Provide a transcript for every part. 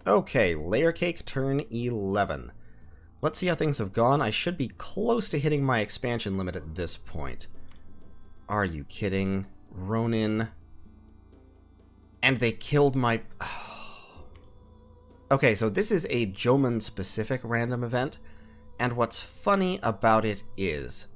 Okay, LAyercake turn 11. Let's see how things have gone. I should be close to hitting my expansion limit at this point. Are you kidding? Ronin. And they killed my... Okay, so this is a Jomon-specific random event, and what's funny about it is...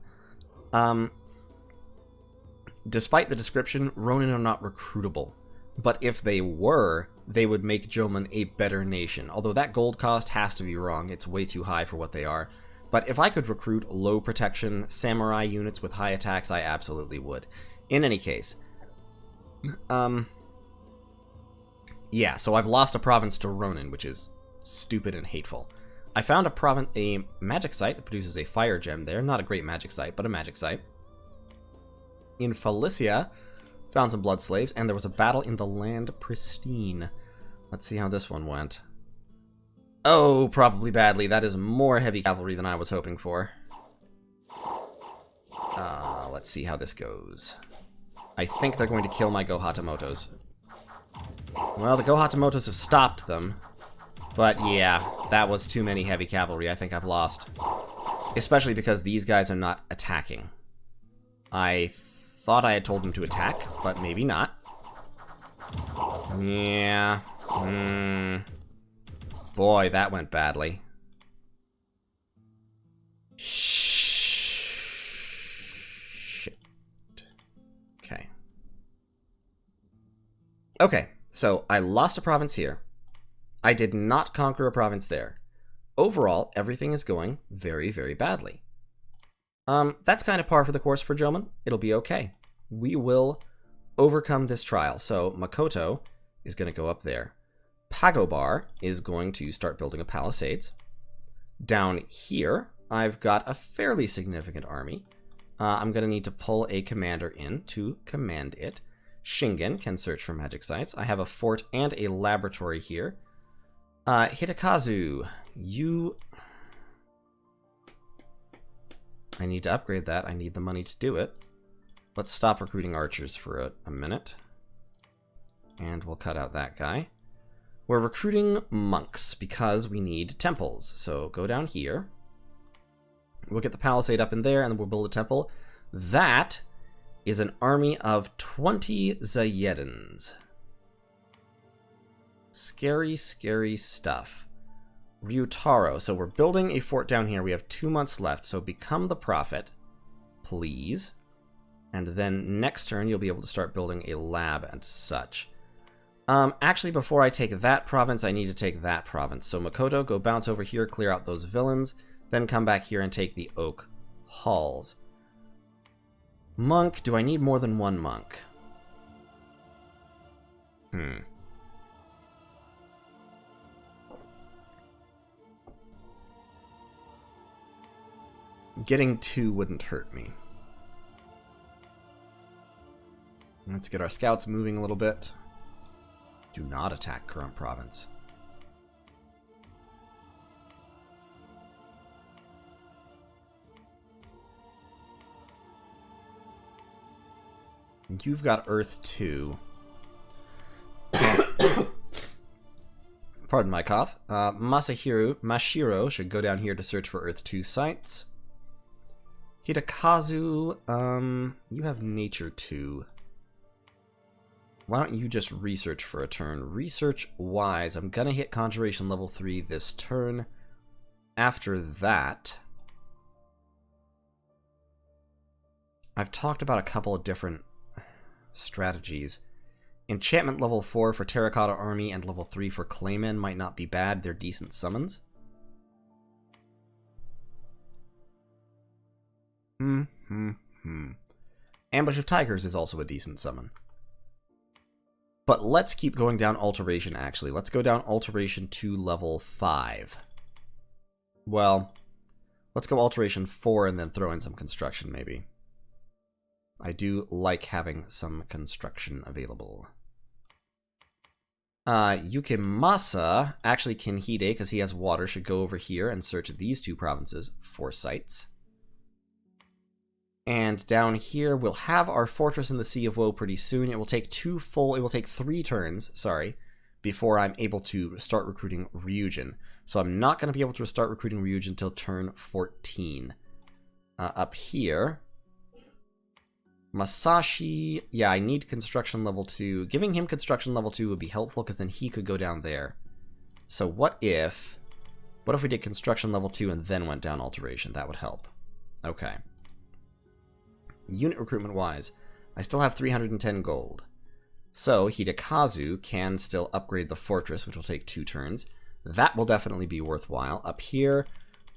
despite the description, Ronin are not recruitable. But if they were, they would make Jomon a better nation. Although that gold cost has to be wrong. It's way too high for what they are. But if I could recruit low protection samurai units with high attacks, I absolutely would. In any case. Yeah, so I've lost a province to Ronin, which is stupid and hateful. I found a magic site that produces a fire gem there. Not a great magic site, but a magic site. In Felicia... found some blood slaves, and there was a battle in the Land Pristine. Let's see how this one went. Oh, probably badly. That is more heavy cavalry than I was hoping for. Let's see how this goes. I think they're going to kill my Gohatamotos. Well, the Gohatamotos have stopped them. But yeah, that was too many heavy cavalry. I think I've lost. Especially because these guys are not attacking. I thought I had told them to attack, but maybe not. Yeah. Boy, that went badly. Shit. Okay. Okay, so I lost a province here. I did not conquer a province there. Overall, everything is going very, very badly. That's kind of par for the course for Jomon. It'll be okay. We will overcome this trial. So Makoto is going to go up there. Pagobar is going to start building a palisades. Down here, I've got a fairly significant army. I'm going to need to pull a commander in to command it. Shingen can search for magic sites. I have a fort and a laboratory here. Hitakazu, you... I need to upgrade that. I need the money to do it. Let's stop recruiting archers for a minute. And we'll cut out that guy. We're recruiting monks because we need temples. So go down here. We'll get the palisade up in there and then we'll build a temple. That is an army of 20 Zayedans. Scary, scary stuff. Ryutaro. So we're building a fort down here. We have 2 months left. So become the prophet, please. And then next turn you'll be able to start building a lab and such. Actually, before I take that province, I need to take that province. So Makoto, go bounce over here, clear out those villains, then come back here and take the Oak Halls. Monk. Do I need more than one monk? Getting 2 wouldn't hurt me. Let's get our scouts moving a little bit. Do not attack current province. You've got Earth 2. Pardon my cough. Mashiro should go down here to search for Earth 2 sites. Hitakazu, you have Nature 2. Why don't you just research for a turn? Research-wise, I'm gonna hit Conjuration level 3 this turn. After that, I've talked about a couple of different strategies. Enchantment level 4 for Terracotta Army and level 3 for Claymen might not be bad. They're decent summons. Ambush of Tigers is also a decent summon. But let's keep going down Alteration, actually. Let's go down Alteration to level 5. Well, let's go Alteration 4 and then throw in some construction, maybe. I do like having some construction available. Yukimasa, actually Kinhide, because he has water, should go over here and search these 2 provinces for sites. And down here, we'll have our Fortress in the Sea of Woe pretty soon. It will take 3 turns, before I'm able to start recruiting Ryujin. So I'm not going to be able to start recruiting Ryujin until turn 14. Up here, Masashi, yeah, I need construction level 2. Giving him construction level 2 would be helpful, because then he could go down there. So what if we did construction level 2 and then went down alteration? That would help. Okay. Unit recruitment wise, I still have 310 gold. So Hidekazu can still upgrade the fortress, which will take 2 turns. That will definitely be worthwhile. Up here,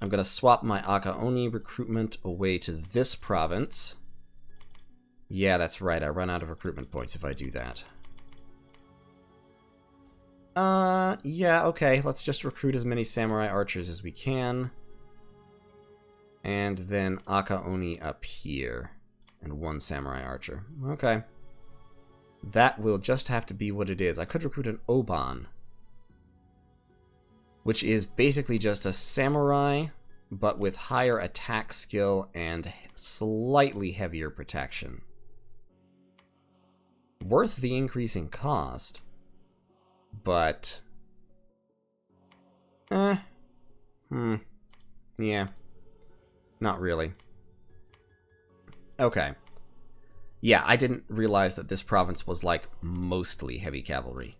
I'm going to swap my Akaoni recruitment away to this province. Yeah, that's right. I run out of recruitment points if I do that. Yeah, okay. Let's just recruit as many samurai archers as we can. And then Akaoni up here. And 1 samurai archer. Okay. That will just have to be what it is. I could recruit an Oban, which is basically just a samurai, but with higher attack skill and slightly heavier protection. Worth the increase in cost, but... yeah. Not really. Okay. Yeah, I didn't realize that this province was, like, mostly heavy cavalry.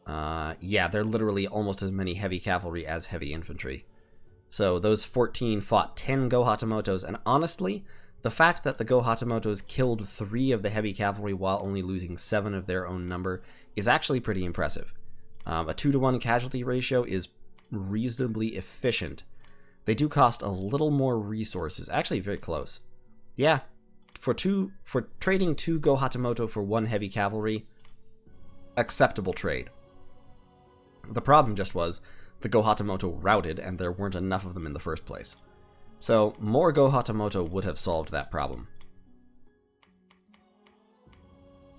Yeah, they're literally almost as many heavy cavalry as heavy infantry. So those 14 fought 10 Go Hatamotos, and honestly, the fact that the Go Hatamotos killed 3 of the heavy cavalry while only losing 7 of their own number is actually pretty impressive. A 2-to-1 casualty ratio is reasonably efficient. They do cost a little more resources, actually very close. Yeah, for trading 2 Go Hatamoto for 1 heavy cavalry, acceptable trade. The problem just was the Go Hatamoto routed and there weren't enough of them in the first place. So more Go Hatamoto would have solved that problem.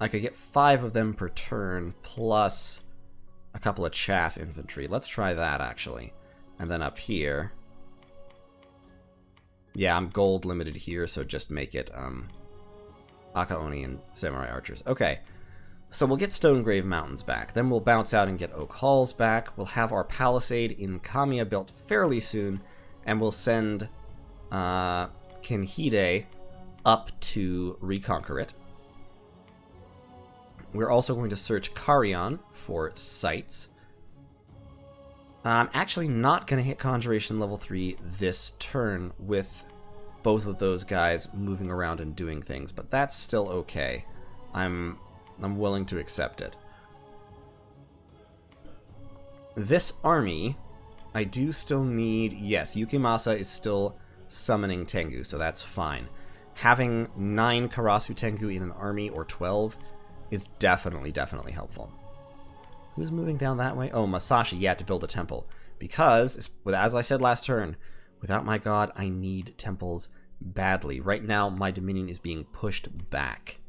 I could get 5 of them per turn plus a couple of chaff infantry. Let's try that actually. And then up here, yeah, I'm gold limited here, so just make it Akaoni and Samurai Archers. Okay, so we'll get Stonegrave Mountains back. Then we'll bounce out and get Oak Halls back. We'll have our palisade in Kamiya built fairly soon, and we'll send Kinhide up to reconquer it. We're also going to search Carrion for sites. I'm actually not going to hit Conjuration level 3 this turn with both of those guys moving around and doing things, but that's still okay. I'm willing to accept it. This army, I do still need... Yes, Yukimasa is still summoning Tengu, so that's fine. Having 9 Karasu Tengu in an army, or 12, is definitely helpful. Who's moving down that way? Oh, Masashi, yeah, to build a temple. Because, as I said last turn, without my god, I need temples badly. Right now, my dominion is being pushed back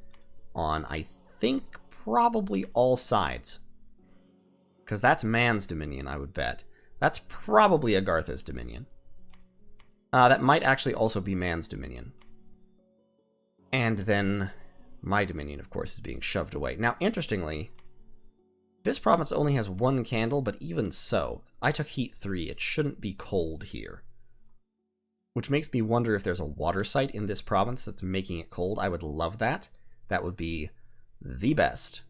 on, I think, probably all sides. Because that's Man's dominion, I would bet. That's probably Agartha's dominion. That might actually also be Man's dominion. And then my dominion, of course, is being shoved away. Now, interestingly, this province only has 1 candle, but even so, I took heat 3. It shouldn't be cold here. Which makes me wonder if there's a water site in this province that's making it cold. I would love that. That would be the best.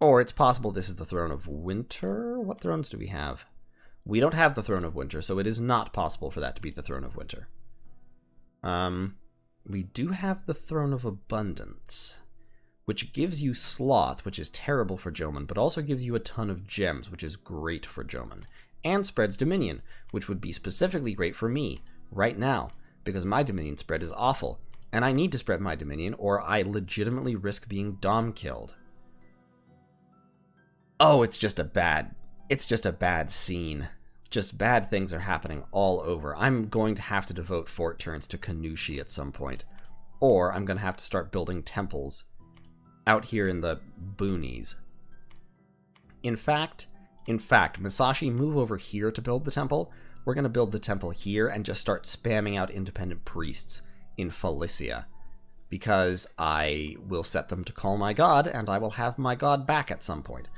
Or it's possible this is the Throne of Winter? What thrones do we have? We don't have the Throne of Winter, so it is not possible for that to be the Throne of Winter. We do have the Throne of Abundance, which gives you Sloth, which is terrible for Jomon, but also gives you a ton of gems, which is great for Jomon. And spreads Dominion, which would be specifically great for me right now, because my Dominion spread is awful, and I need to spread my Dominion, or I legitimately risk being Dom killed. Oh, it's just a bad scene. Just bad things are happening all over. I'm going to have to devote fort turns to Kanushi at some point, or I'm going to have to start building temples out here in the boonies. In fact, Masashi, move over here to build the temple. We're going to build the temple here and just start spamming out independent priests in Felicia, because I will set them to call my god, and I will have my god back at some point.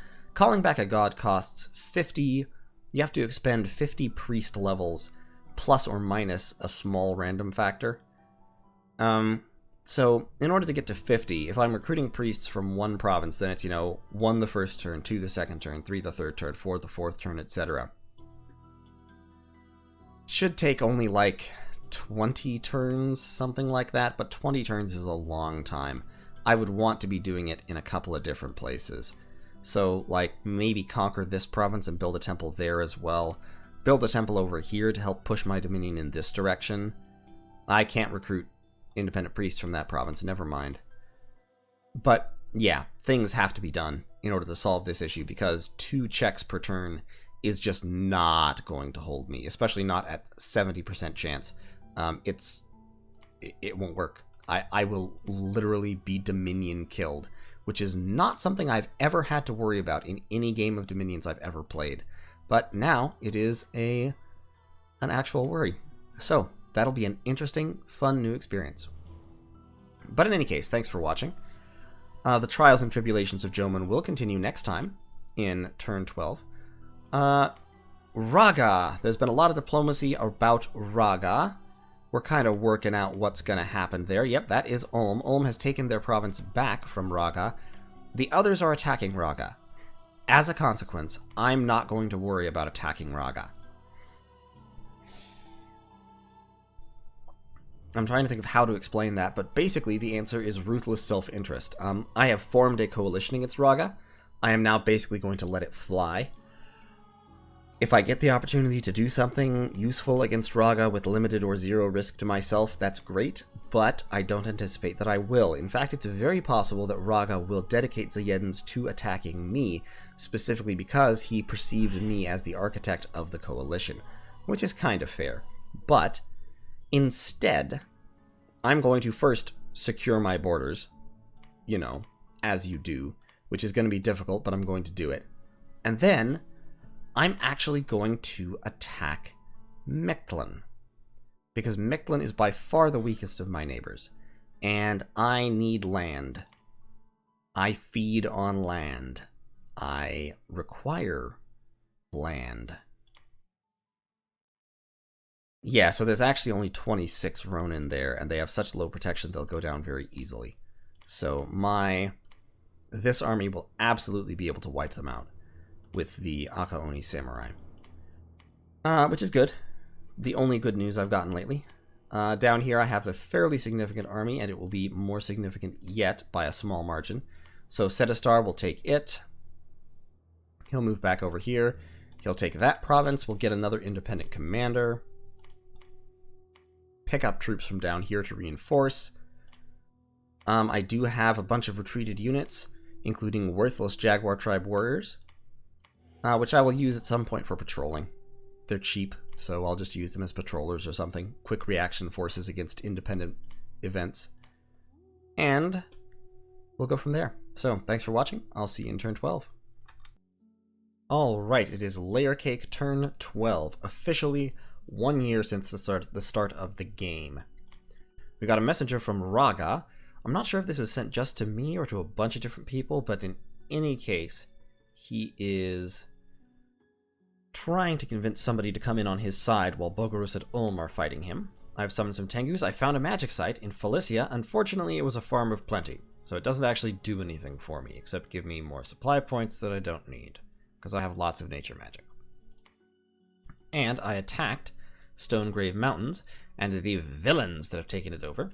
calling back a god costs 50. You have to expend 50 priest levels plus or minus a small random factor. So in order to get to 50, if I'm recruiting priests from one province, then it's, 1 the first turn, 2 the second turn, 3 the third turn, 4 the fourth turn, etc. Should take only like 20 turns, something like that, but 20 turns is a long time. I would want to be doing it in a couple of different places. So, like, maybe conquer this province and build a temple there as well. Build a temple over here to help push my dominion in this direction. I can't recruit independent priests from that province, never mind. But, yeah, things have to be done in order to solve this issue, because 2 checks per turn is just not going to hold me, especially not at 70% chance. It won't work. I will literally be Dominion killed, which is not something I've ever had to worry about in any game of Dominions I've ever played. But now it is an actual worry. So that'll be an interesting, fun new experience. But in any case, thanks for watching. The trials and tribulations of Jomon will continue next time in turn 12. Raga. There's been a lot of diplomacy about Raga. We're kind of working out what's going to happen there. Yep, that is Ulm. Ulm has taken their province back from Raga. The others are attacking Raga. As a consequence, I'm not going to worry about attacking Raga. I'm trying to think of how to explain that, but basically the answer is ruthless self-interest. I have formed a coalition against Raga. I am now basically going to let it fly. If I get the opportunity to do something useful against Raga with limited or zero risk to myself, that's great, but I don't anticipate that I will. In fact, it's very possible that Raga will dedicate Zayedens to attacking me, specifically because he perceived me as the architect of the coalition, which is kind of fair. But instead, I'm going to first secure my borders, as you do, which is going to be difficult, but I'm going to do it. And then I'm actually going to attack Mechlin, because Mechlin is by far the weakest of my neighbors, and I need land. I feed on land. I require land. Yeah, so there's actually only 26 Ronin there, and they have such low protection they'll go down very easily. So this army will absolutely be able to wipe them out with the Akaoni Samurai. Which is good. The only good news I've gotten lately. Down here I have a fairly significant army, and it will be more significant yet by a small margin. So Setastar will take it. He'll move back over here. He'll take that province. We'll get another independent commander. Pick up troops from down here to reinforce. I do have a bunch of retreated units, including worthless Jaguar Tribe warriors, which I will use at some point for patrolling. They're cheap, so I'll just use them as patrollers or something. Quick reaction forces against independent events. And we'll go from there. So, thanks for watching. I'll see you in turn 12. Alright, it is LAyercake turn 12. Officially 1 year since the start of the game. We got a messenger from Raga. I'm not sure if this was sent just to me or to a bunch of different people, but in any case, he is trying to convince somebody to come in on his side while Bogarus and Ulm are fighting him. I've summoned some Tengus. I found a magic site in Felicia. Unfortunately, it was a farm of plenty, so it doesn't actually do anything for me, except give me more supply points that I don't need, because I have lots of nature magic. And I attacked Stonegrave Mountains and the villains that have taken it over.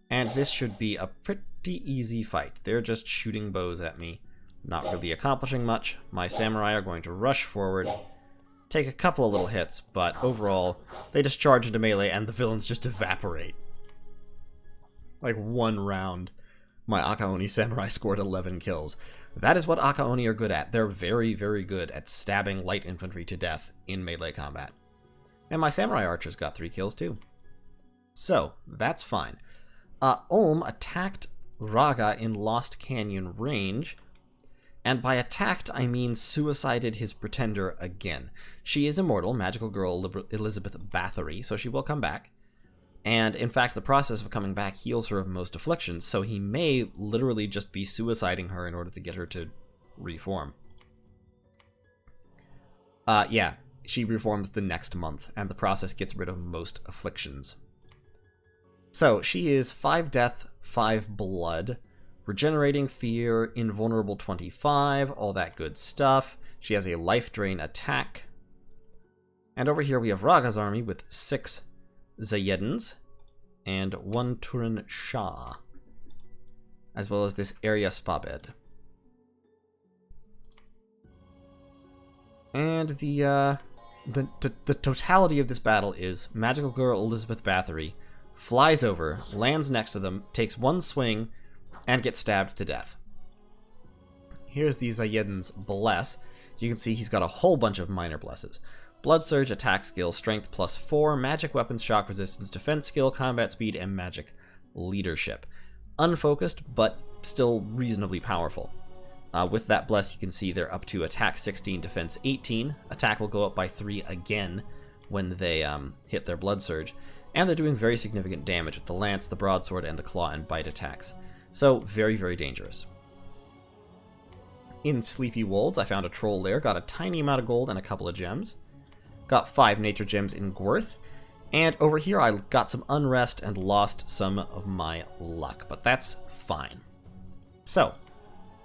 And this should be a pretty easy fight. They're just shooting bows at me, not really accomplishing much. My samurai are going to rush forward, take a couple of little hits, but overall, they just charge into melee and the villains just evaporate. Like one round, my Akaoni samurai scored 11 kills. That is what Akaoni are good at. They're very, very good at stabbing light infantry to death in melee combat. And my samurai archers got 3 kills too. So, that's fine. Ulm attacked Raga in Lost Canyon range, and by attacked I mean suicided his pretender again. She is immortal, magical girl Elizabeth Bathory, so she will come back. And in fact, the process of coming back heals her of most afflictions, so he may literally just be suiciding her in order to get her to reform. Yeah, she reforms the next month, and the process gets rid of most afflictions. So, she is 5 death, 5 blood, regenerating fear, invulnerable 25, all that good stuff. She has a life drain attack. And over here we have Raga's army with 6 Zayedins and 1 Turan Shah, as well as this area Spabed. And the totality of this battle is Magical Girl Elizabeth Bathory flies over, lands next to them, takes 1 swing, and gets stabbed to death. Here's the Zayedin's bless. You can see he's got a whole bunch of minor blesses. Blood Surge, attack skill, strength +4, magic weapons, shock resistance, defense skill, combat speed, and magic leadership. Unfocused, but still reasonably powerful. With that bless, you can see they're up to attack 16, defense 18. Attack will go up by 3 again when they hit their Blood Surge. And they're doing very significant damage with the lance, the broadsword, and the claw and bite attacks. So, very, very dangerous. In Sleepy Wolds, I found a troll lair, got a tiny amount of gold and a couple of gems. Got 5 nature gems in Gworth. And over here, I got some unrest and lost some of my luck, but that's fine. So,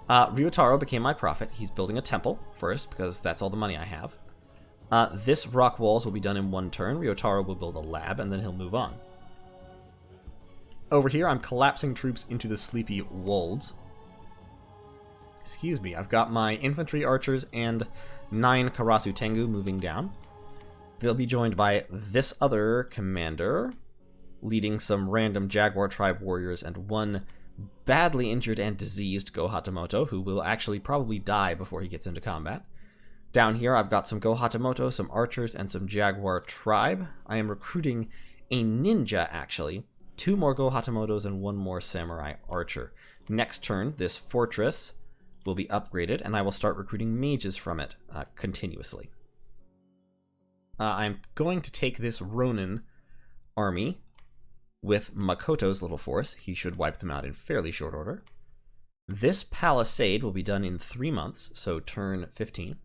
Ryotaro became my prophet. He's building a temple first, because that's all the money I have. This rock walls will be done in 1 turn. Ryotaro will build a lab, and then he'll move on. Over here, I'm collapsing troops into the Sleepy Wolds. Excuse me, I've got my infantry archers and 9 Karasu Tengu moving down. They'll be joined by this other commander, leading some random Jaguar Tribe warriors and 1 badly injured and diseased Go Hatamoto, who will actually probably die before he gets into combat. Down here, I've got some Go Hatamoto, some archers, and some Jaguar Tribe. I am recruiting a ninja, actually. 2 more Go Hatamotos and 1 more Samurai Archer. Next turn, this fortress will be upgraded, and I will start recruiting mages from it continuously. I'm going to take this Ronin army with Makoto's little force. He should wipe them out in fairly short order. This palisade will be done in 3 months, so turn 15.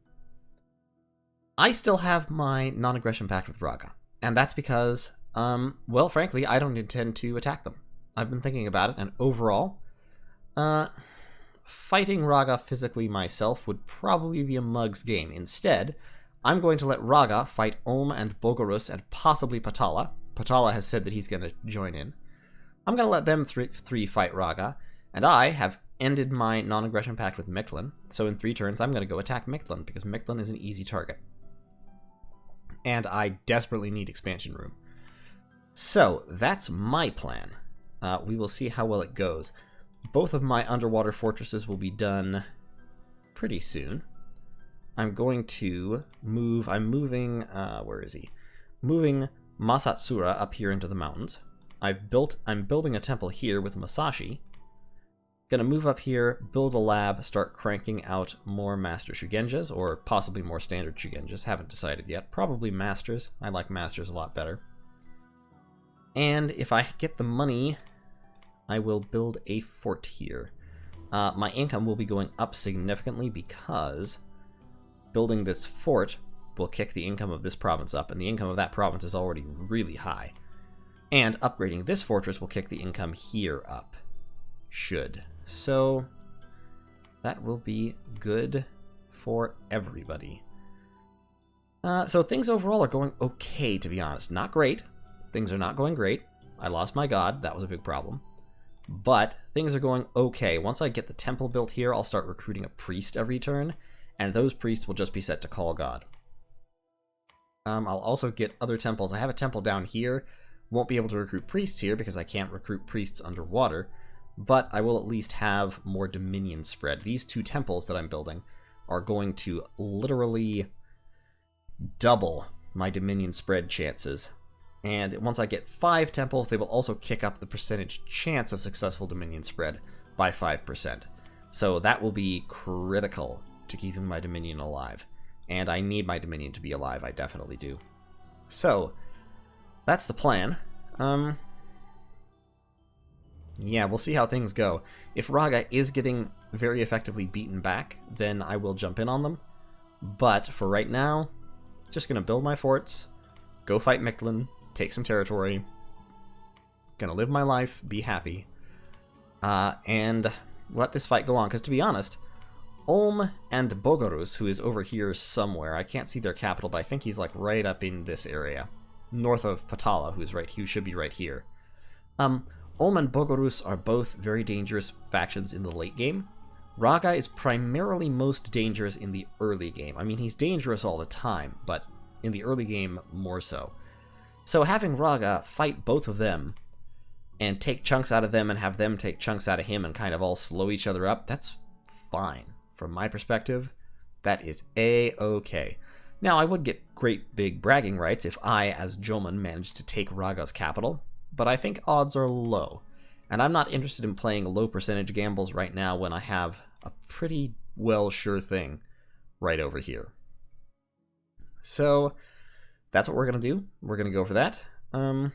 I still have my non-aggression pact with Raga, and that's because, well, frankly, I don't intend to attack them. I've been thinking about it, and overall, fighting Raga physically myself would probably be a mug's game. Instead, I'm going to let Raga fight Olm and Bogorus and possibly Patala. Patala has said that he's going to join in. I'm going to let them three fight Raga, and I have ended my non-aggression pact with Mictlan, so in 3 turns I'm going to go attack Mictlan, because Mictlan is an easy target. And I desperately need expansion room. So, that's my plan. We will see how well it goes. Both of my underwater fortresses will be done pretty soon. I'm going to move... where is he? Moving Masatsura up here into the mountains. I'm building a temple here with Masashi. Gonna move up here, build a lab, start cranking out more Master Shugenjas, or possibly more Standard Shugenjas. Haven't decided yet. Probably Masters. I like Masters a lot better. And if I get the money, I will build a fort here. My income will be going up significantly because building this fort will kick the income of this province up, and the income of that province is already really high. And upgrading this fortress will kick the income here up. Should. So, that will be good for everybody. So things overall are going okay, to be honest. Not great. Things are not going great. I lost my god. That was a big problem. But things are going okay. Once I get the temple built here, I'll start recruiting a priest every turn, and those priests will just be set to call god. I'll also get other temples. I have a temple down here. Won't be able to recruit priests here because I can't recruit priests underwater. But I will at least have more dominion spread. These 2 temples that I'm building are going to literally double my dominion spread chances. And once I get 5 temples, they will also kick up the percentage chance of successful dominion spread by 5%. So that will be critical to keeping my dominion alive. And I need my dominion to be alive, I definitely do. So, that's the plan. Yeah, we'll see how things go. If Raga is getting very effectively beaten back, then I will jump in on them. But for right now, just going to build my forts, go fight Mictlan, take some territory, going to live my life, be happy, and let this fight go on. Because to be honest, Ulm and Bogorus, who is over here somewhere, I can't see their capital, but I think he's like right up in this area, north of Patala, who should be right here. Ulm and Bogorus are both very dangerous factions in the late game. Raga is primarily most dangerous in the early game. I mean, he's dangerous all the time, but in the early game more so. So having Raga fight both of them and take chunks out of them and have them take chunks out of him and kind of all slow each other up, that's fine. From my perspective, that is A-okay. Now, I would get great big bragging rights if I, as Jomon, managed to take Raga's capital, but I think odds are low. And I'm not interested in playing low percentage gambles right now when I have a pretty well sure thing right over here. So, that's what we're going to do. We're going to go for that. And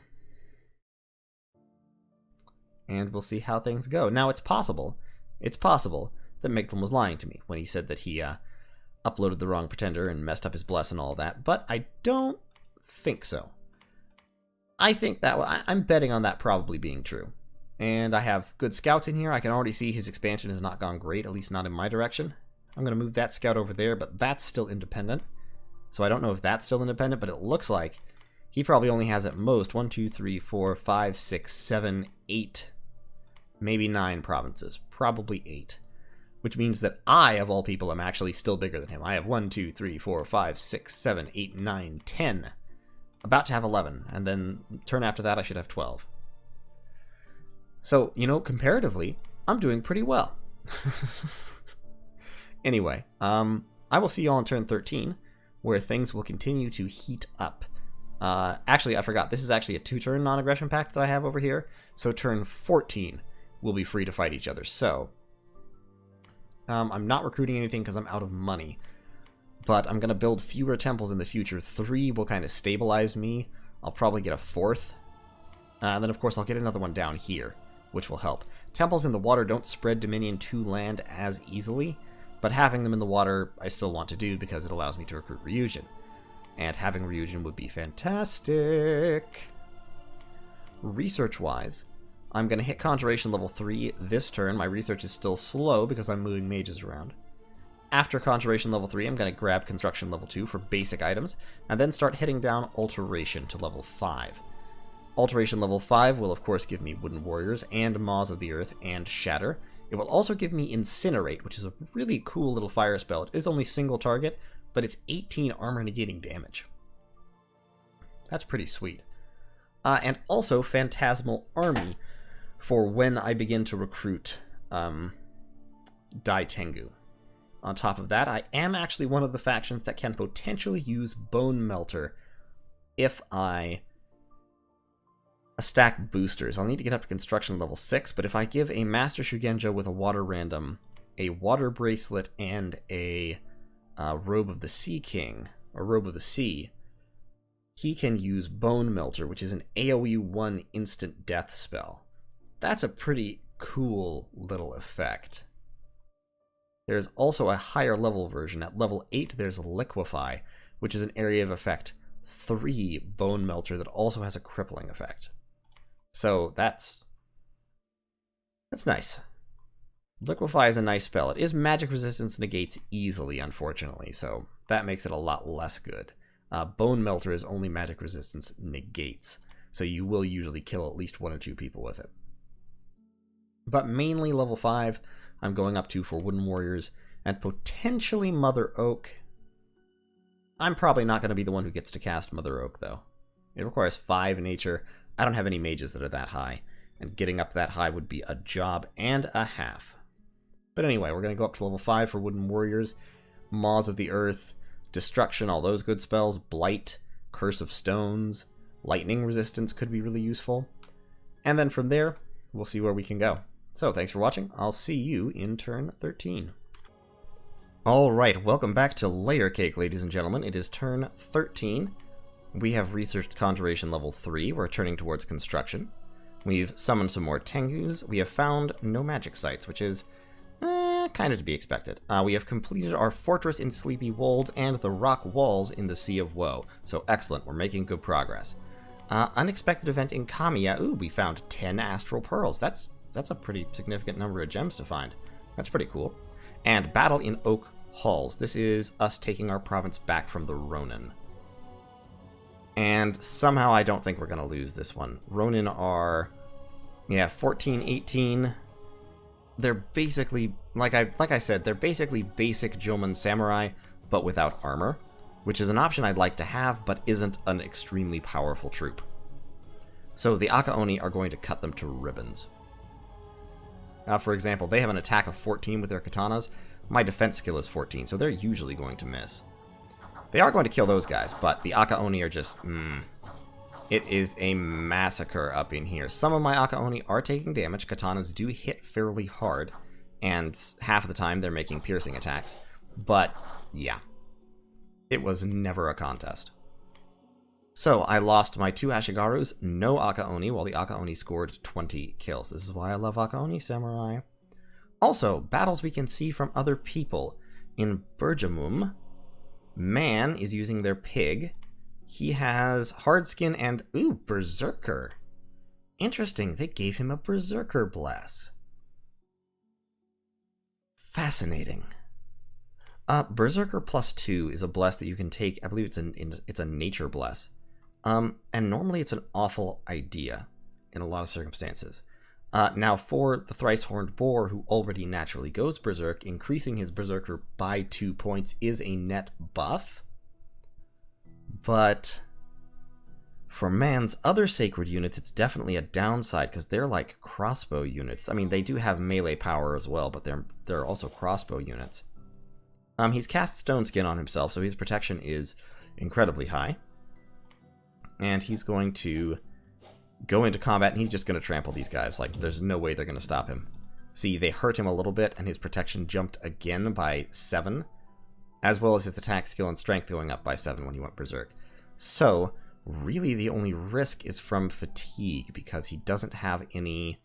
we'll see how things go. Now, it's possible that Mictlan was lying to me when he said that he uploaded the wrong pretender and messed up his bless and all that, but I don't think so. I think that I'm betting on that probably being true. And I have good scouts in here. I can already see his expansion has not gone great, at least not in my direction. I'm going to move that scout over there, but that's still independent. So I don't know if that's still independent, but it looks like he probably only has at most 1, 2, 3, 4, 5, 6, 7, 8, maybe 9 provinces. Probably 8. Which means that I, of all people, am actually still bigger than him. I have 1, 2, 3, 4, 5, 6, 7, 8, 9, 10. About to have 11, and then turn after that I should have 12. So, you know, comparatively, I'm doing pretty well. Anyway, I will see you all on turn 13, where things will continue to heat up. Actually, I forgot, this is actually a 2-turn non-aggression pact that I have over here, so turn 14 will be free to fight each other. So, I'm not recruiting anything because I'm out of money, but I'm going to build fewer temples in the future. 3 will kind of stabilize me. I'll probably get a 4th. And then, of course, I'll get another one down here, which will help. Temples in the water don't spread dominion to land as easily, but having them in the water I still want to do because it allows me to recruit Ryujin. And having Ryujin would be fantastic. Research-wise, I'm going to hit Conjuration level 3 this turn. My research is still slow because I'm moving mages around. After Conjuration level 3, I'm going to grab Construction level 2 for basic items, and then start hitting down Alteration to level 5. Alteration level 5 will of course give me Wooden Warriors and Maws of the Earth and Shatter. It will also give me Incinerate, which is a really cool little fire spell. It is only single target, but it's 18 armor negating damage. That's pretty sweet. And also Phantasmal Army for when I begin to recruit Dai Tengu. On top of that, I am actually one of the factions that can potentially use Bone Melter if I stack boosters. I'll need to get up to Construction level 6, but if I give a Master Shugenja with a Water Random, a Water Bracelet, and a Robe of the Sea King, or Robe of the Sea, he can use Bone Melter, which is an AoE 1 instant death spell. That's a pretty cool little effect. There's also a higher level version. At level 8, there's Liquefy, which is an area of effect 3 Bone Melter that also has a crippling effect. So that's nice. Liquefy is a nice spell. It is magic resistance negates easily, unfortunately, so that makes it a lot less good. Bone Melter is only magic resistance negates, so you will usually kill at least 1 or 2 people with it. But mainly level 5, I'm going up to for Wooden Warriors, and potentially Mother Oak. I'm probably not going to be the one who gets to cast Mother Oak, though. It requires 5 nature. I don't have any mages that are that high, and getting up that high would be a job and a half. But anyway, we're going to go up to level 5 for Wooden Warriors, Maws of the Earth, Destruction, all those good spells, Blight, Curse of Stones, Lightning Resistance could be really useful. And then from there, we'll see where we can go. So, thanks for watching. I'll see you in turn 13. Alright, welcome back to LAyercake, ladies and gentlemen. It is turn 13. We have researched Conjuration level 3. We're turning towards Construction. We've summoned some more Tengus. We have found no magic sites, which is Kind of to be expected. We have completed our fortress in Sleepy Wold and the rock walls in the Sea of Woe. So excellent, we're making good progress. Unexpected event in Kamiya. Ooh, we found 10 astral pearls. That's a pretty significant number of gems to find. That's pretty cool. And battle in Oak Halls. This is us taking our province back from the Ronin. And somehow I don't think we're going to lose this one. Ronin are, yeah, 14, 18. They're basically, like I said, they're basically basic Jomon samurai, but without armor, which is an option I'd like to have, but isn't an extremely powerful troop. So the Akaoni are going to cut them to ribbons. For example, they have an attack of 14 with their katanas. My defense skill is 14, so they're usually going to miss. They are going to kill those guys, but the Akaoni are just, It is a massacre up in here. Some of my Akaoni are taking damage. Katanas do hit fairly hard, and half of the time they're making piercing attacks. But, yeah. It was never a contest. So, I lost my 2 Ashigarus, no Akaoni, while the Akaoni scored 20 kills. This is why I love Akaoni Samurai. Also, battles we can see from other people. In Burjamum, Man is using their pig. He has Hardskin and, ooh, Berserker. Interesting, they gave him a Berserker bless. Fascinating. Berserker +2 is a bless that you can take. I believe it's a nature bless. And normally it's an awful idea in a lot of circumstances. Now, for the Thrice-Horned Boar, who already naturally goes Berserk, increasing his Berserker by 2 points is a net buff. But for Man's other sacred units, it's definitely a downside, because they're like crossbow units. I mean, they do have melee power as well, but they're also crossbow units. He's cast Stone Skin on himself, so his protection is incredibly high. And he's going to go into combat, and he's just going to trample these guys. Like, there's no way they're going to stop him. See, they hurt him a little bit, and his protection jumped again by 7, as well as his attack skill and strength going up by 7 when he went Berserk. So, really the only risk is from fatigue, because he doesn't have any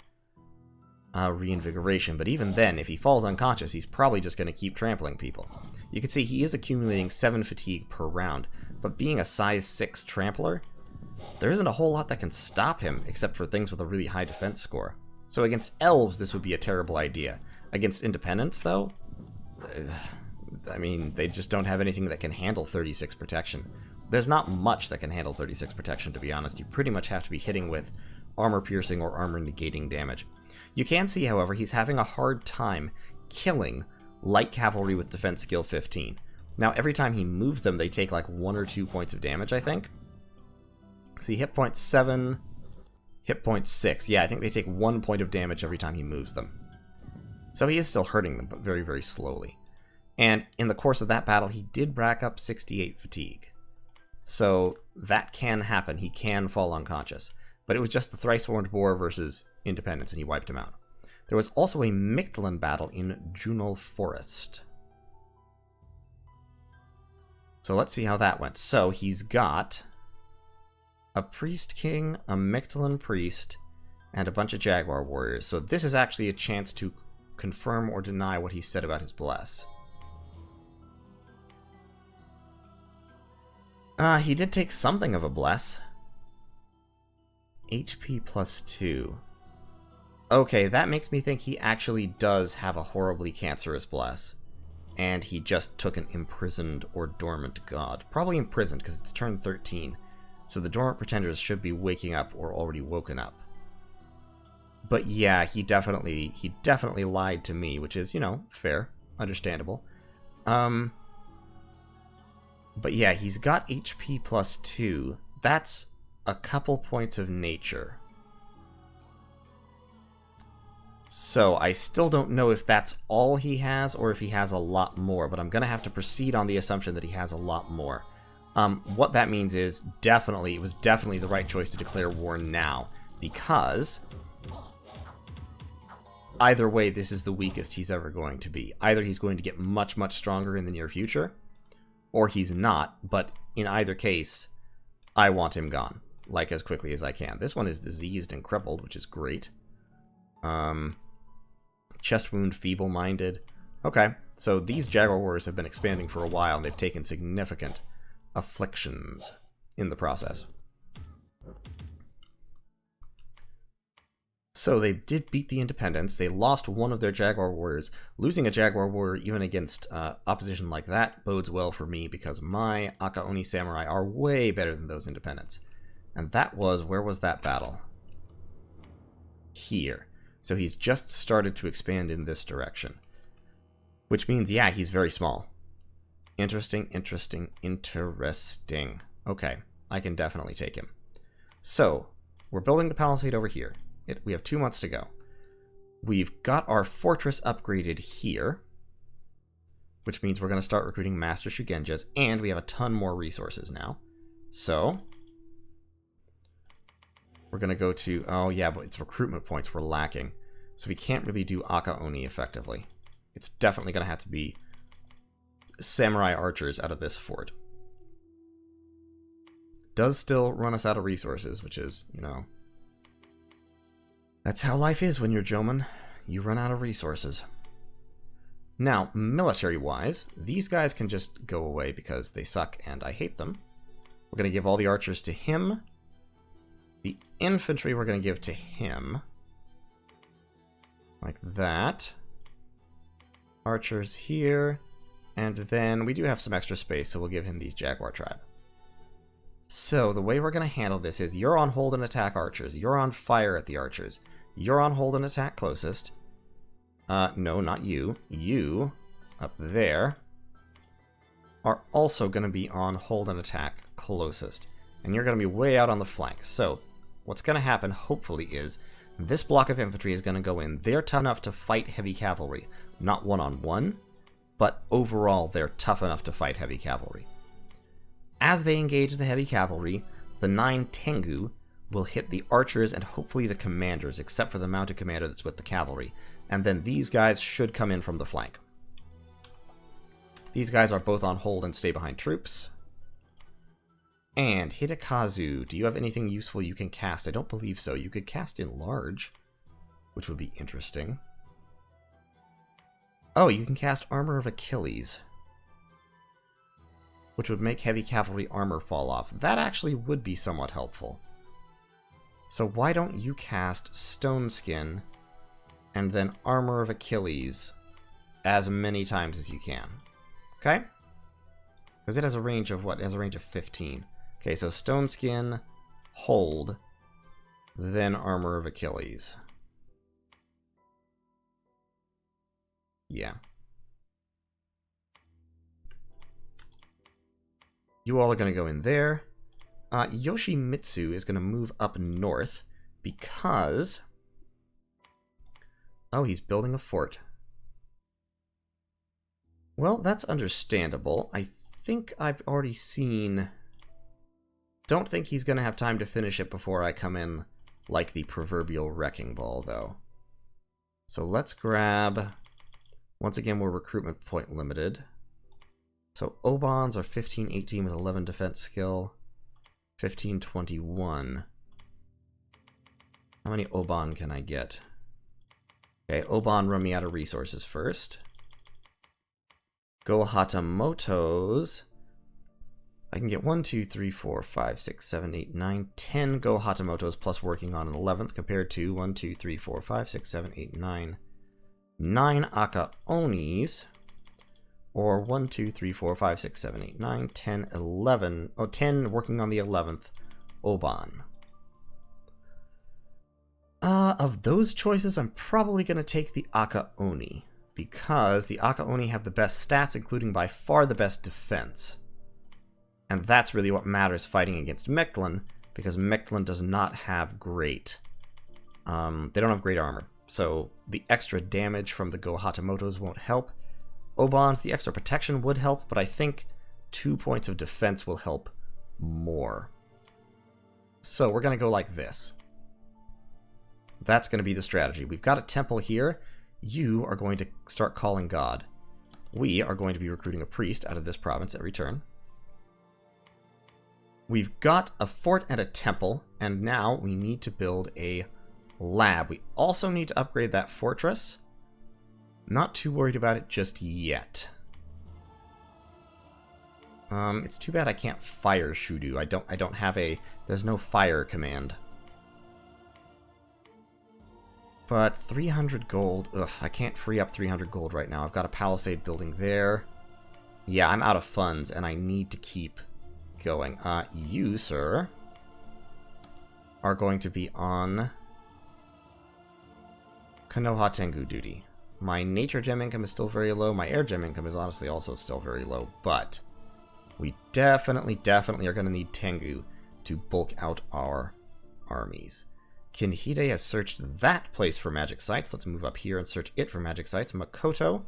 reinvigoration. But even then, if he falls unconscious, he's probably just going to keep trampling people. You can see he is accumulating 7 fatigue per round, but being a size 6 trampler, there isn't a whole lot that can stop him, except for things with a really high defense score. So against elves, this would be a terrible idea. Against independents, though, I mean, they just don't have anything that can handle 36 protection. There's not much that can handle 36 protection, to be honest. You pretty much have to be hitting with armor piercing or armor negating damage. You can see, however, he's having a hard time killing light cavalry with defense skill 15. Now, every time he moves them, they take like 1 or 2 points of damage, I think. See, hit point 7, hit point 6. Yeah, I think they take 1 point of damage every time he moves them. So he is still hurting them, but very, very slowly. And in the course of that battle, he did rack up 68 fatigue. So that can happen. He can fall unconscious. But it was just the Thrice-Horned Boar versus Independence, and he wiped him out. There was also a Mictlan battle in Junal Forest. So let's see how that went. So he's got a Priest King, a Mictlan Priest, and a bunch of Jaguar Warriors. So this is actually a chance to confirm or deny what he said about his bless. He did take something of a bless. HP +2. Okay, that makes me think he actually does have a horribly cancerous bless. And he just took an imprisoned or dormant god. Probably imprisoned, because it's turn 13. So the dormant pretenders should be waking up or already woken up. But yeah, he definitely lied to me, which is, you know, fair, understandable. But yeah, he's got HP +2. That's a couple points of nature. So I still don't know if that's all he has or if he has a lot more, but I'm going to have to proceed on the assumption that he has a lot more. What that means is it was definitely the right choice to declare war now, because either way, this is the weakest he's ever going to be. Either he's going to get much, much stronger in the near future, or he's not, but in either case, I want him gone, like as quickly as I can. This one is diseased and crippled, which is great. Chest wound, feeble-minded. Okay, so these Jaguar Warriors have been expanding for a while, and they've taken significant afflictions in the process. So they did beat the Independents. They lost one of their Jaguar Warriors. Losing a Jaguar Warrior even against opposition like that bodes well for me, because my Akaoni Samurai are way better than those Independents. And that was, where was that battle? Here. So he's just started to expand in this direction. Which means, yeah, he's very small. Interesting, interesting, interesting. Okay, I can definitely take him. So, we're building the palisade over here. We have 2 months to go. We've got our fortress upgraded here, which means we're going to start recruiting Master Shugenjas, and we have a ton more resources now. So, we're going to go to... Oh, yeah, but it's recruitment points we're lacking. So we can't really do Akaoni effectively. It's definitely going to have to be samurai archers out of this fort. Does still run us out of resources, which is, you know... That's how life is when you're Jomon. You run out of resources. Now, military-wise, these guys can just go away because they suck and I hate them. We're going to give all the archers to him. The infantry we're going to give to him. Like that. Archers here. And then we do have some extra space, so we'll give him these Jaguar tribe. So, the way we're going to handle this is you're on hold and attack archers. You're on fire at the archers. You're on hold and attack closest. No, not you. You, up there, are also going to be on hold and attack closest. And you're going to be way out on the flank. So, what's going to happen, hopefully, is this block of infantry is going to go in. They're tough enough to fight heavy cavalry. Not one-on-one, but overall, they're tough enough to fight heavy cavalry. As they engage the heavy cavalry, the 9 Tengu will hit the archers and hopefully the commanders, except for the mounted commander that's with the cavalry. And then these guys should come in from the flank. These guys are both on hold and stay behind troops. And Hidekazu, do you have anything useful you can cast? I don't believe so. You could cast Enlarge, which would be interesting. Oh, you can cast Armor of Achilles, which would make heavy cavalry armor fall off. That actually would be somewhat helpful. So why don't you cast Stone Skin and then Armor of Achilles as many times as you can. Okay? Because it has a range of what? It has a range of 15. Okay, so Stone Skin, hold, then Armor of Achilles. Yeah. You all are going to go in there. Yoshimitsu is going to move up north because... Oh, he's building a fort. Well, that's understandable. I think I've already seen... Don't think he's going to have time to finish it before I come in like the proverbial wrecking ball, though. So let's grab... Once again, we're recruitment point limited. So Obons are 15-18 with 11 defense skill. 15-21. How many Obon can I get? Okay, Obon run me out of resources first. Go Hatamotos. I can get 1, 2, 3, 4, 5, 6, 7, 8, 9, 10 Go Hatamotos plus working on an 11th compared to 1, 2, 3, 4, 5, 6, 7, 8, 9. 9 Akaonis. Or 1, 2, 3, 4, 5, 6, 7, 8, 9, 10, 11. Oh, 10 working on the 11th Oban. Of those choices, I'm probably going to take the Akaoni. Because the Akaoni have the best stats, including by far the best defense. And that's really what matters fighting against Mechlin, because Mechlin does not have great... they don't have great armor. So the extra damage from the Go Hatamotos won't help. Obons, the extra protection would help, but I think 2 points of defense will help more. So we're going to go like this. That's going to be the strategy. We've got a temple here. You are going to start calling God. We are going to be recruiting a priest out of this province every turn. We've got a fort and a temple, and now we need to build a lab. We also need to upgrade that fortress. Not too worried about it just yet. It's too bad I can't fire Shudu. I don't have a... There's no fire command. But 300 gold... Ugh, I can't free up 300 gold right now. I've got a palisade building there. Yeah, I'm out of funds, and I need to keep going. You, sir, are going to be on Konoha Tengu duty. My nature gem income is still very low. My air gem income is honestly also still very low, but we definitely are going to need Tengu to bulk out our armies. Kinhide has searched that place for magic sites. Let's move up here and search it for magic sites. Makoto,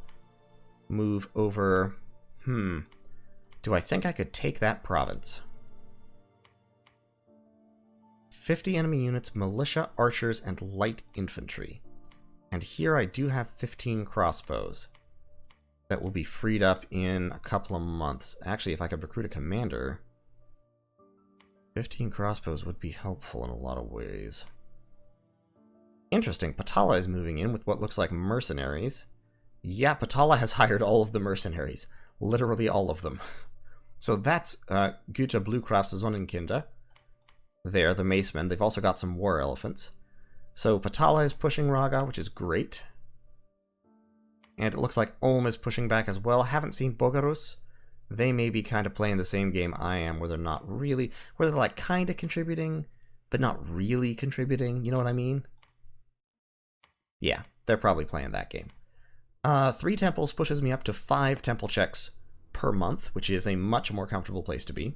move over... Do I think I could take that province? 50 enemy units, militia, archers, and light infantry. And here I do have 15 crossbows that will be freed up in a couple of months. Actually, if I could recruit a commander, 15 crossbows would be helpful in a lot of ways. Interesting, Patala is moving in with what looks like mercenaries. Yeah, Patala has hired all of the mercenaries. Literally all of them. So that's Guta Bluecraft's Sonnenkinder. There, the macemen. They've also got some war elephants. So Patala is pushing Raga, which is great. And it looks like Ulm is pushing back as well. Haven't seen Bogarus. They may be kind of playing the same game I am, where they're not really... Where they're like kind of contributing, but not really contributing. You know what I mean? Yeah, they're probably playing that game. 3 temples pushes me up to 5 temple checks per month, which is a much more comfortable place to be.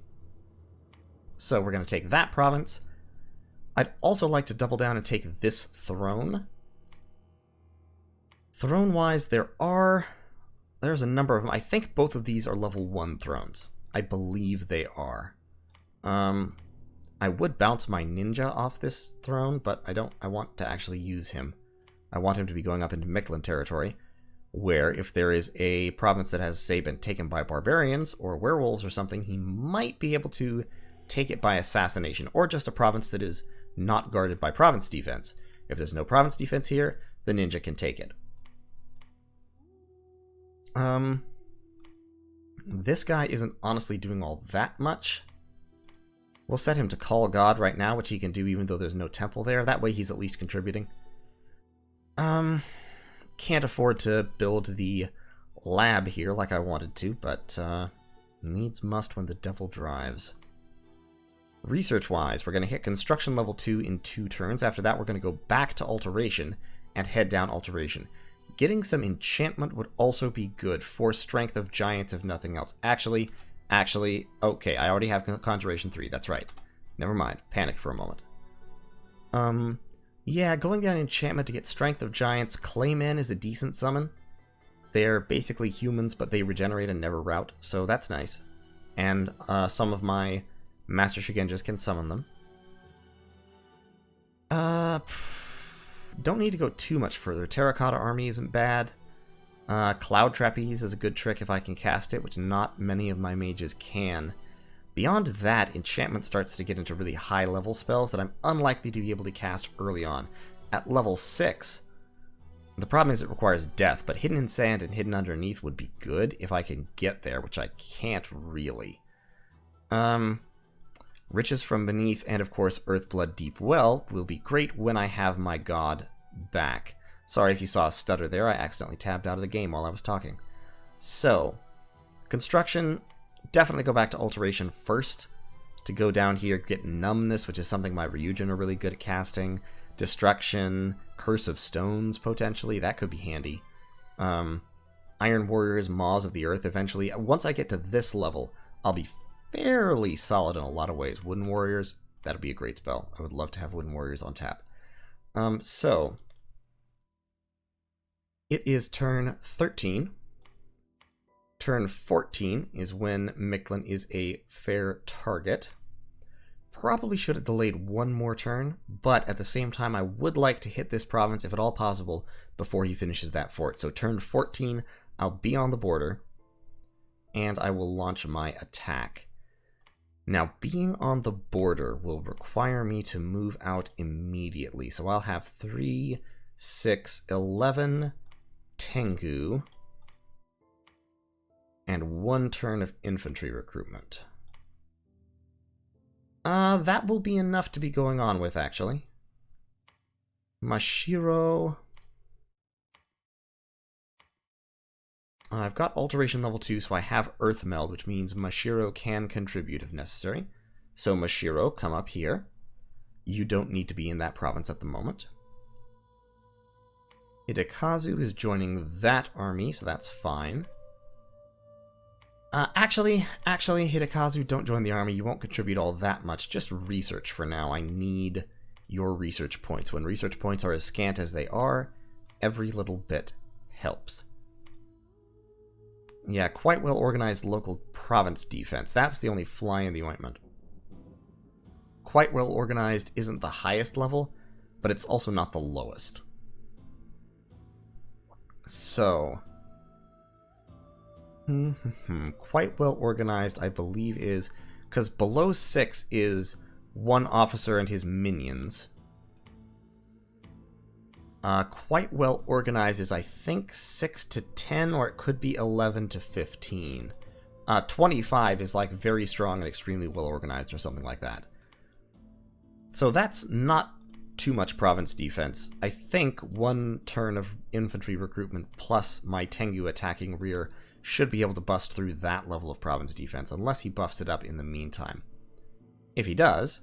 So we're going to take that province. I'd also like to double down and take this throne. Throne-wise, there's a number of them. I think both of these are level 1 thrones. I believe they are. I would bounce my ninja off this throne, but I want to actually use him. I want him to be going up into Mictlan territory, where if there is a province that has, say, been taken by barbarians or werewolves or something, he might be able to take it by assassination, or just a province that is not guarded by province defense. If there's no province defense here, the ninja can take it. This guy isn't honestly doing all that much. We'll set him to Call God right now, which he can do even though there's no temple there. That way he's at least contributing. Can't afford to build the lab here like I wanted to, but needs must when the devil drives. Research-wise, we're going to hit construction level 2 in 2 turns. After that, we're going to go back to alteration and head down alteration. Getting some enchantment would also be good for strength of giants, if nothing else. Actually, okay, I already have conjuration 3. That's right. Never mind. Panicked for a moment. Yeah, going down enchantment to get strength of giants. Claymen is a decent summon. They're basically humans, but they regenerate and never rout, so that's nice. And some of my Master Shigenjas can summon them. Don't need to go too much further. Terracotta Army isn't bad. Cloud Trapeze is a good trick if I can cast it, which not many of my mages can. Beyond that, enchantment starts to get into really high-level spells that I'm unlikely to be able to cast early on. At level 6, the problem is it requires death, but Hidden in Sand and Hidden Underneath would be good if I can get there, which I can't really. Riches from Beneath and, of course, Earthblood Deep Well will be great when I have my god back. Sorry if you saw a stutter there, I accidentally tabbed out of the game while I was talking. So, construction... Definitely go back to Alteration first to go down here, get Numbness, which is something my Ryujin are really good at casting. Destruction, Curse of Stones, potentially. That could be handy. Iron Warriors, Maws of the Earth, eventually. Once I get to this level, I'll be fairly solid in a lot of ways. Wooden Warriors, that'd be a great spell. I would love to have Wooden Warriors on tap. So, it is turn 13. Turn 14 is when Mictlan is a fair target. Probably should have delayed one more turn, but at the same time I would like to hit this province, if at all possible, before he finishes that fort. So turn 14, I'll be on the border, and I will launch my attack. Now, being on the border will require me to move out immediately, so I'll have 3, 6, 11, Tengu, and 1 turn of infantry recruitment. That will be enough to be going on with, actually. Mashiro. I've got Alteration level 2, so I have Earth Meld, which means Mashiro can contribute if necessary. So Mashiro, come up here. You don't need to be in that province at the moment. Hidekazu is joining that army, so that's fine. Actually, Hidekazu, don't join the army. You won't contribute all that much. Just research for now. I need your research points. When research points are as scant as they are, every little bit helps. Yeah, quite well organized local province defense. That's the only fly in the ointment. Quite well organized isn't the highest level, but it's also not the lowest. So, quite well organized, I believe, is because below 6 is 1 officer and his minions. Quite well organized is, I think, 6 to 10, or it could be 11 to 15. 25 is like very strong and extremely well organized, or something like that. So that's not too much province defense. I think 1 turn of infantry recruitment plus my Tengu attacking rear should be able to bust through that level of province defense, unless he buffs it up in the meantime. If he does,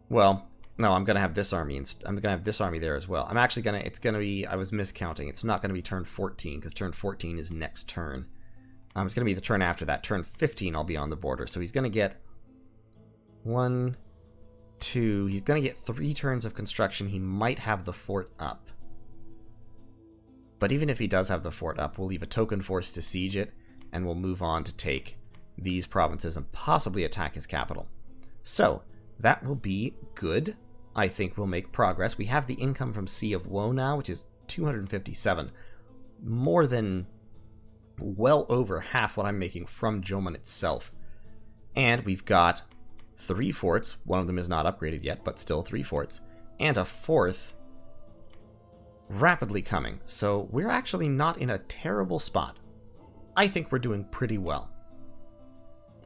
well, no, I'm gonna have this army. I'm gonna have this army there as well. I'm actually gonna. It's gonna be. I was miscounting. It's not gonna be turn 14 because turn 14 is next turn. It's gonna be the turn after that. Turn 15, I'll be on the border. So he's gonna get 1, 2. He's gonna get 3 turns of construction. He might have the fort up. But even if he does have the fort up, we'll leave a token force to siege it, and we'll move on to take these provinces and possibly attack his capital. So that will be good. I think we'll make progress. We have the income from Sea of Woe now, which is 257. More than well over half what I'm making from Jomon itself. And we've got 3 forts. One of them is not upgraded yet, but still 3 forts. And a 4th rapidly coming. So we're actually not in a terrible spot. I think we're doing pretty well.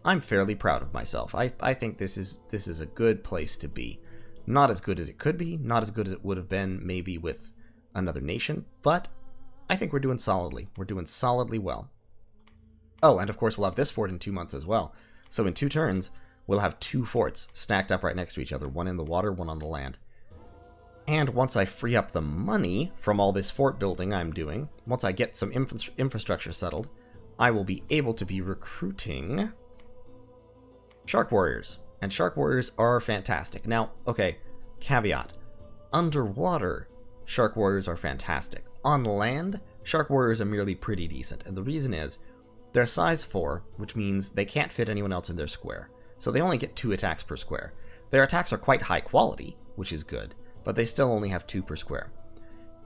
I'm fairly proud of myself. I think this is a good place to be. Not as good as it could be, not as good as it would have been maybe with another nation, but I think we're doing solidly. We're doing solidly well. Oh, and of course we'll have this fort in 2 months as well. So in 2 turns, we'll have 2 forts stacked up right next to each other, 1 in the water, 1 on the land. And once I free up the money from all this fort building I'm doing, once I get some infrastructure settled, I will be able to be recruiting Shark Warriors. And Shark Warriors are fantastic. Now, okay, caveat. Underwater, Shark Warriors are fantastic. On land, Shark Warriors are merely pretty decent. And the reason is, they're size 4, which means they can't fit anyone else in their square. So they only get 2 attacks per square. Their attacks are quite high quality, which is good, but they still only have 2 per square.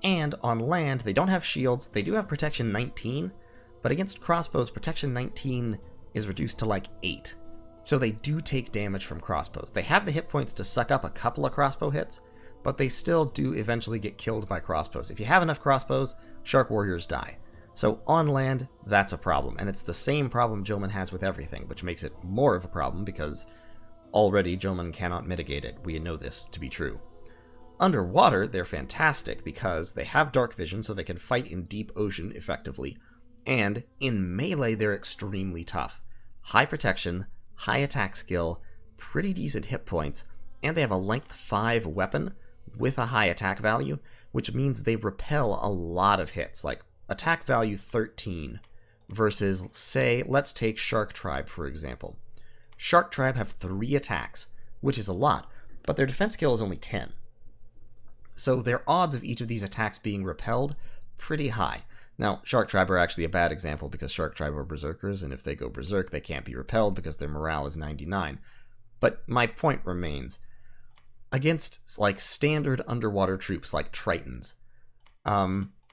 And on land, they don't have shields. They do have protection 19, but against crossbows, protection 19 is reduced to like 8. So they do take damage from crossbows. They have the hit points to suck up a couple of crossbow hits, but they still do eventually get killed by crossbows. If you have enough crossbows, Shark Warriors die. So on land, that's a problem. And it's the same problem Jomon has with everything, which makes it more of a problem because already Jomon cannot mitigate it. We know this to be true. Underwater, they're fantastic because they have dark vision, so they can fight in deep ocean effectively. And in melee, they're extremely tough. High protection, high attack skill, pretty decent hit points, and they have a length 5 weapon with a high attack value, which means they repel a lot of hits, like attack value 13 versus, say, let's take Shark Tribe, for example. Shark Tribe have 3 attacks, which is a lot, but their defense skill is only 10. So their odds of each of these attacks being repelled, pretty high. Now, Shark Tribe are actually a bad example because Shark Tribe are berserkers, and if they go berserk, they can't be repelled because their morale is 99. But my point remains, against like standard underwater troops like Tritons,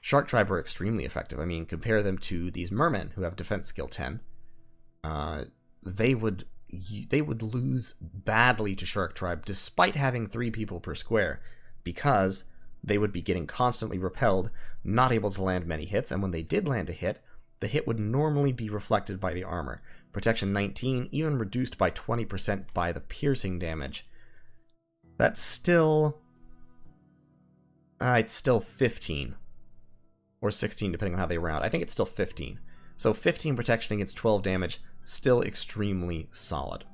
Shark Tribe are extremely effective. I mean, compare them to these mermen who have defense skill 10. They would lose badly to Shark Tribe despite having 3 people per square, because they would be getting constantly repelled, not able to land many hits, and when they did land a hit, the hit would normally be reflected by the armor. Protection 19, even reduced by 20% by the piercing damage. That's still... it's still 15. Or 16, depending on how they round. I think it's still 15. So 15 protection against 12 damage, still extremely solid.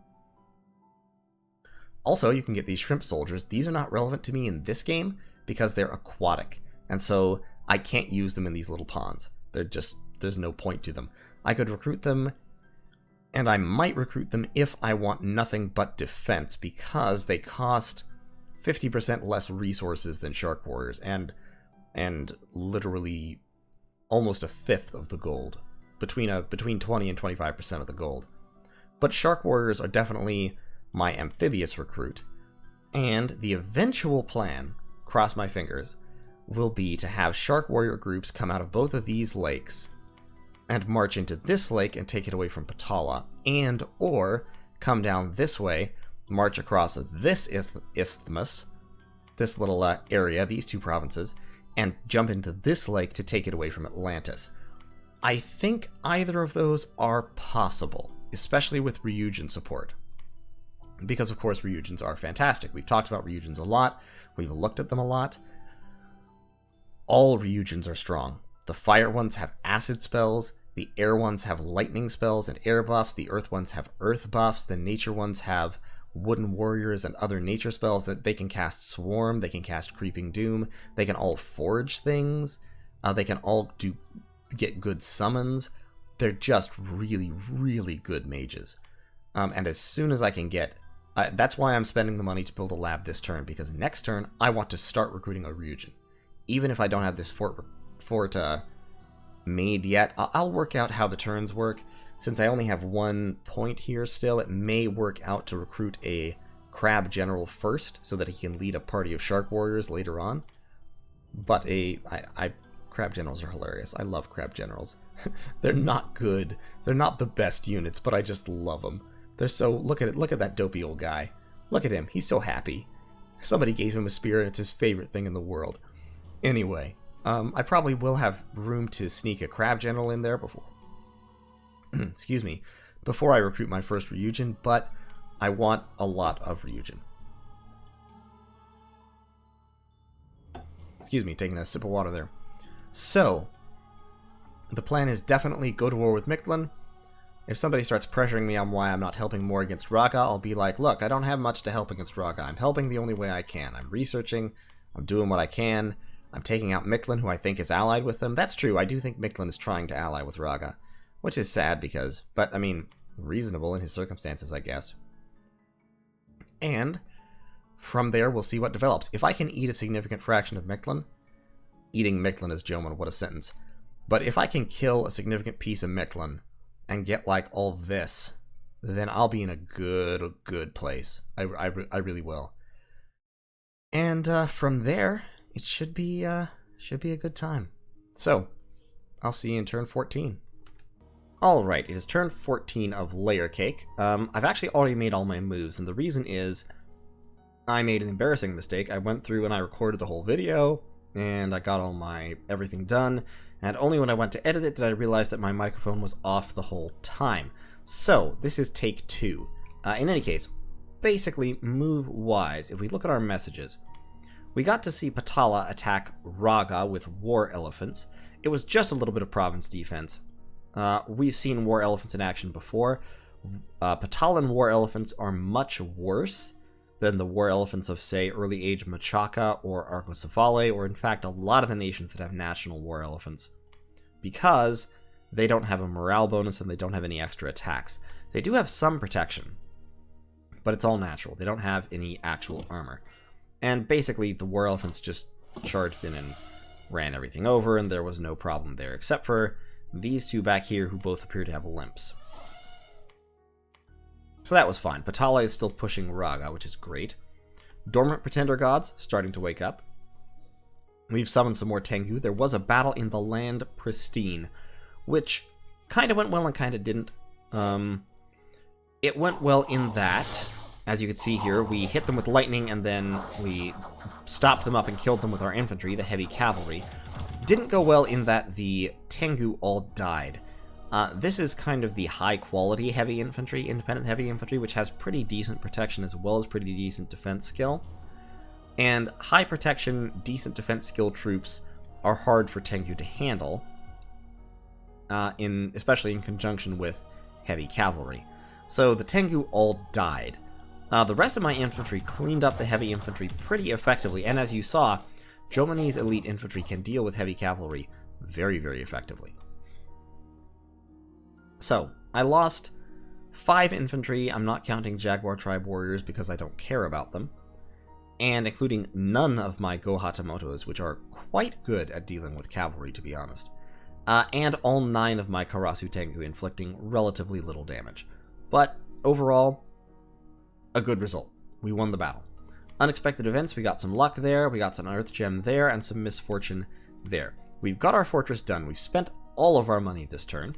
Also, you can get these shrimp soldiers. These are not relevant to me in this game because they're aquatic. And so I can't use them in these little ponds. They're just, there's no point to them. I could recruit them, and I might recruit them if I want nothing but defense, because they cost 50% less resources than Shark Warriors, and literally almost a fifth of the gold. Between 20 and 25% of the gold. But Shark Warriors are definitely my amphibious recruit, and the eventual plan, cross my fingers, will be to have Shark Warrior groups come out of both of these lakes and march into this lake and take it away from Patala, and or come down this way, march across this isthmus, this little area, these two provinces, and jump into this lake to take it away from Atlantis. I think either of those are possible, especially with Ryujin support. Because, of course, Ryujins are fantastic. We've talked about Ryujins a lot. We've looked at them a lot. All Ryujins are strong. The fire ones have acid spells. The air ones have lightning spells and air buffs. The earth ones have earth buffs. The nature ones have wooden warriors and other nature spells that they can cast Swarm. They can cast Creeping Doom. They can all forge things. They can all get good summons. They're just really, really good mages. And as soon as I can get... that's why I'm spending the money to build a lab this turn, because next turn I want to start recruiting a Ryujin. Even if I don't have this fort made yet, I'll work out how the turns work. Since I only have 1 point here still, it may work out to recruit a Crab General first, so that he can lead a party of Shark Warriors later on. But Crab Generals are hilarious. I love Crab Generals. They're not good. They're not the best units, but I just love them. They're so... Look at it. Look at that dopey old guy. Look at him. He's so happy. Somebody gave him a spear, and it's his favorite thing in the world. Anyway, I probably will have room to sneak a Crab General in there before... excuse me. Before I recruit my first Ryujin, but I want a lot of Ryujin. Excuse me, taking a sip of water there. So, the plan is definitely go to war with Mictlan. If somebody starts pressuring me on why I'm not helping more against Raga, I'll be like, look, I don't have much to help against Raga. I'm helping the only way I can. I'm researching. I'm doing what I can. I'm taking out Mictlan, who I think is allied with them. That's true. I do think Mictlan is trying to ally with Raga, which is sad because, but I mean, reasonable in his circumstances, I guess. And from there, we'll see what develops. If I can eat a significant fraction of Mictlan, eating Mictlan as Jomon, what a sentence. But if I can kill a significant piece of Mictlan and get like all this, then I'll be in a good place. I really will. And from there, it should be a good time. So, I'll see you in turn 14. Alright, it is turn 14 of LAyercake. I've actually already made all my moves, and the reason is I made an embarrassing mistake. I went through and I recorded the whole video, and I got all my everything done, and only when I went to edit it did I realize that my microphone was off the whole time. So, this is take 2. In any case, basically, move-wise, if we look at our messages, we got to see Patala attack Raga with War Elephants. It was just a little bit of province defense. We've seen War Elephants in action before. Patalan War Elephants are much worse than the War Elephants of, say, Early Age Machaca or Arcosafale, or in fact a lot of the nations that have national War Elephants, because they don't have a morale bonus and they don't have any extra attacks. They do have some protection, but it's all natural. They don't have any actual armor. And basically, the War Elephants just charged in and ran everything over, and there was no problem there, except for these two back here who both appear to have limps. So that was fine. Patala is still pushing Raga, which is great. Dormant Pretender Gods starting to wake up. We've summoned some more Tengu. There was a battle in the Land Pristine, which kind of went well and kind of didn't. It went well in that As you can see here, we hit them with lightning, and then we stopped them up and killed them with our infantry, the heavy cavalry. Didn't go well in that the Tengu all died. This is kind of the high-quality heavy infantry, independent heavy infantry, which has pretty decent protection as well as pretty decent defense skill. And high protection, decent defense skill troops are hard for Tengu to handle, especially in conjunction with heavy cavalry. So the Tengu all died. The rest of my infantry cleaned up the heavy infantry pretty effectively, and as you saw, Jomonese elite infantry can deal with heavy cavalry very, very effectively. So, I lost 5 infantry, I'm not counting Jaguar Tribe warriors because I don't care about them, and including none of my Go Hatamotos, which are quite good at dealing with cavalry, to be honest, and all 9 of my Karasu Tengu inflicting relatively little damage. But, overall, a good result. We won the battle. Unexpected events, we got some luck there, we got some Earth Gem there, and some misfortune there. We've got our fortress done, we've spent all of our money this turn.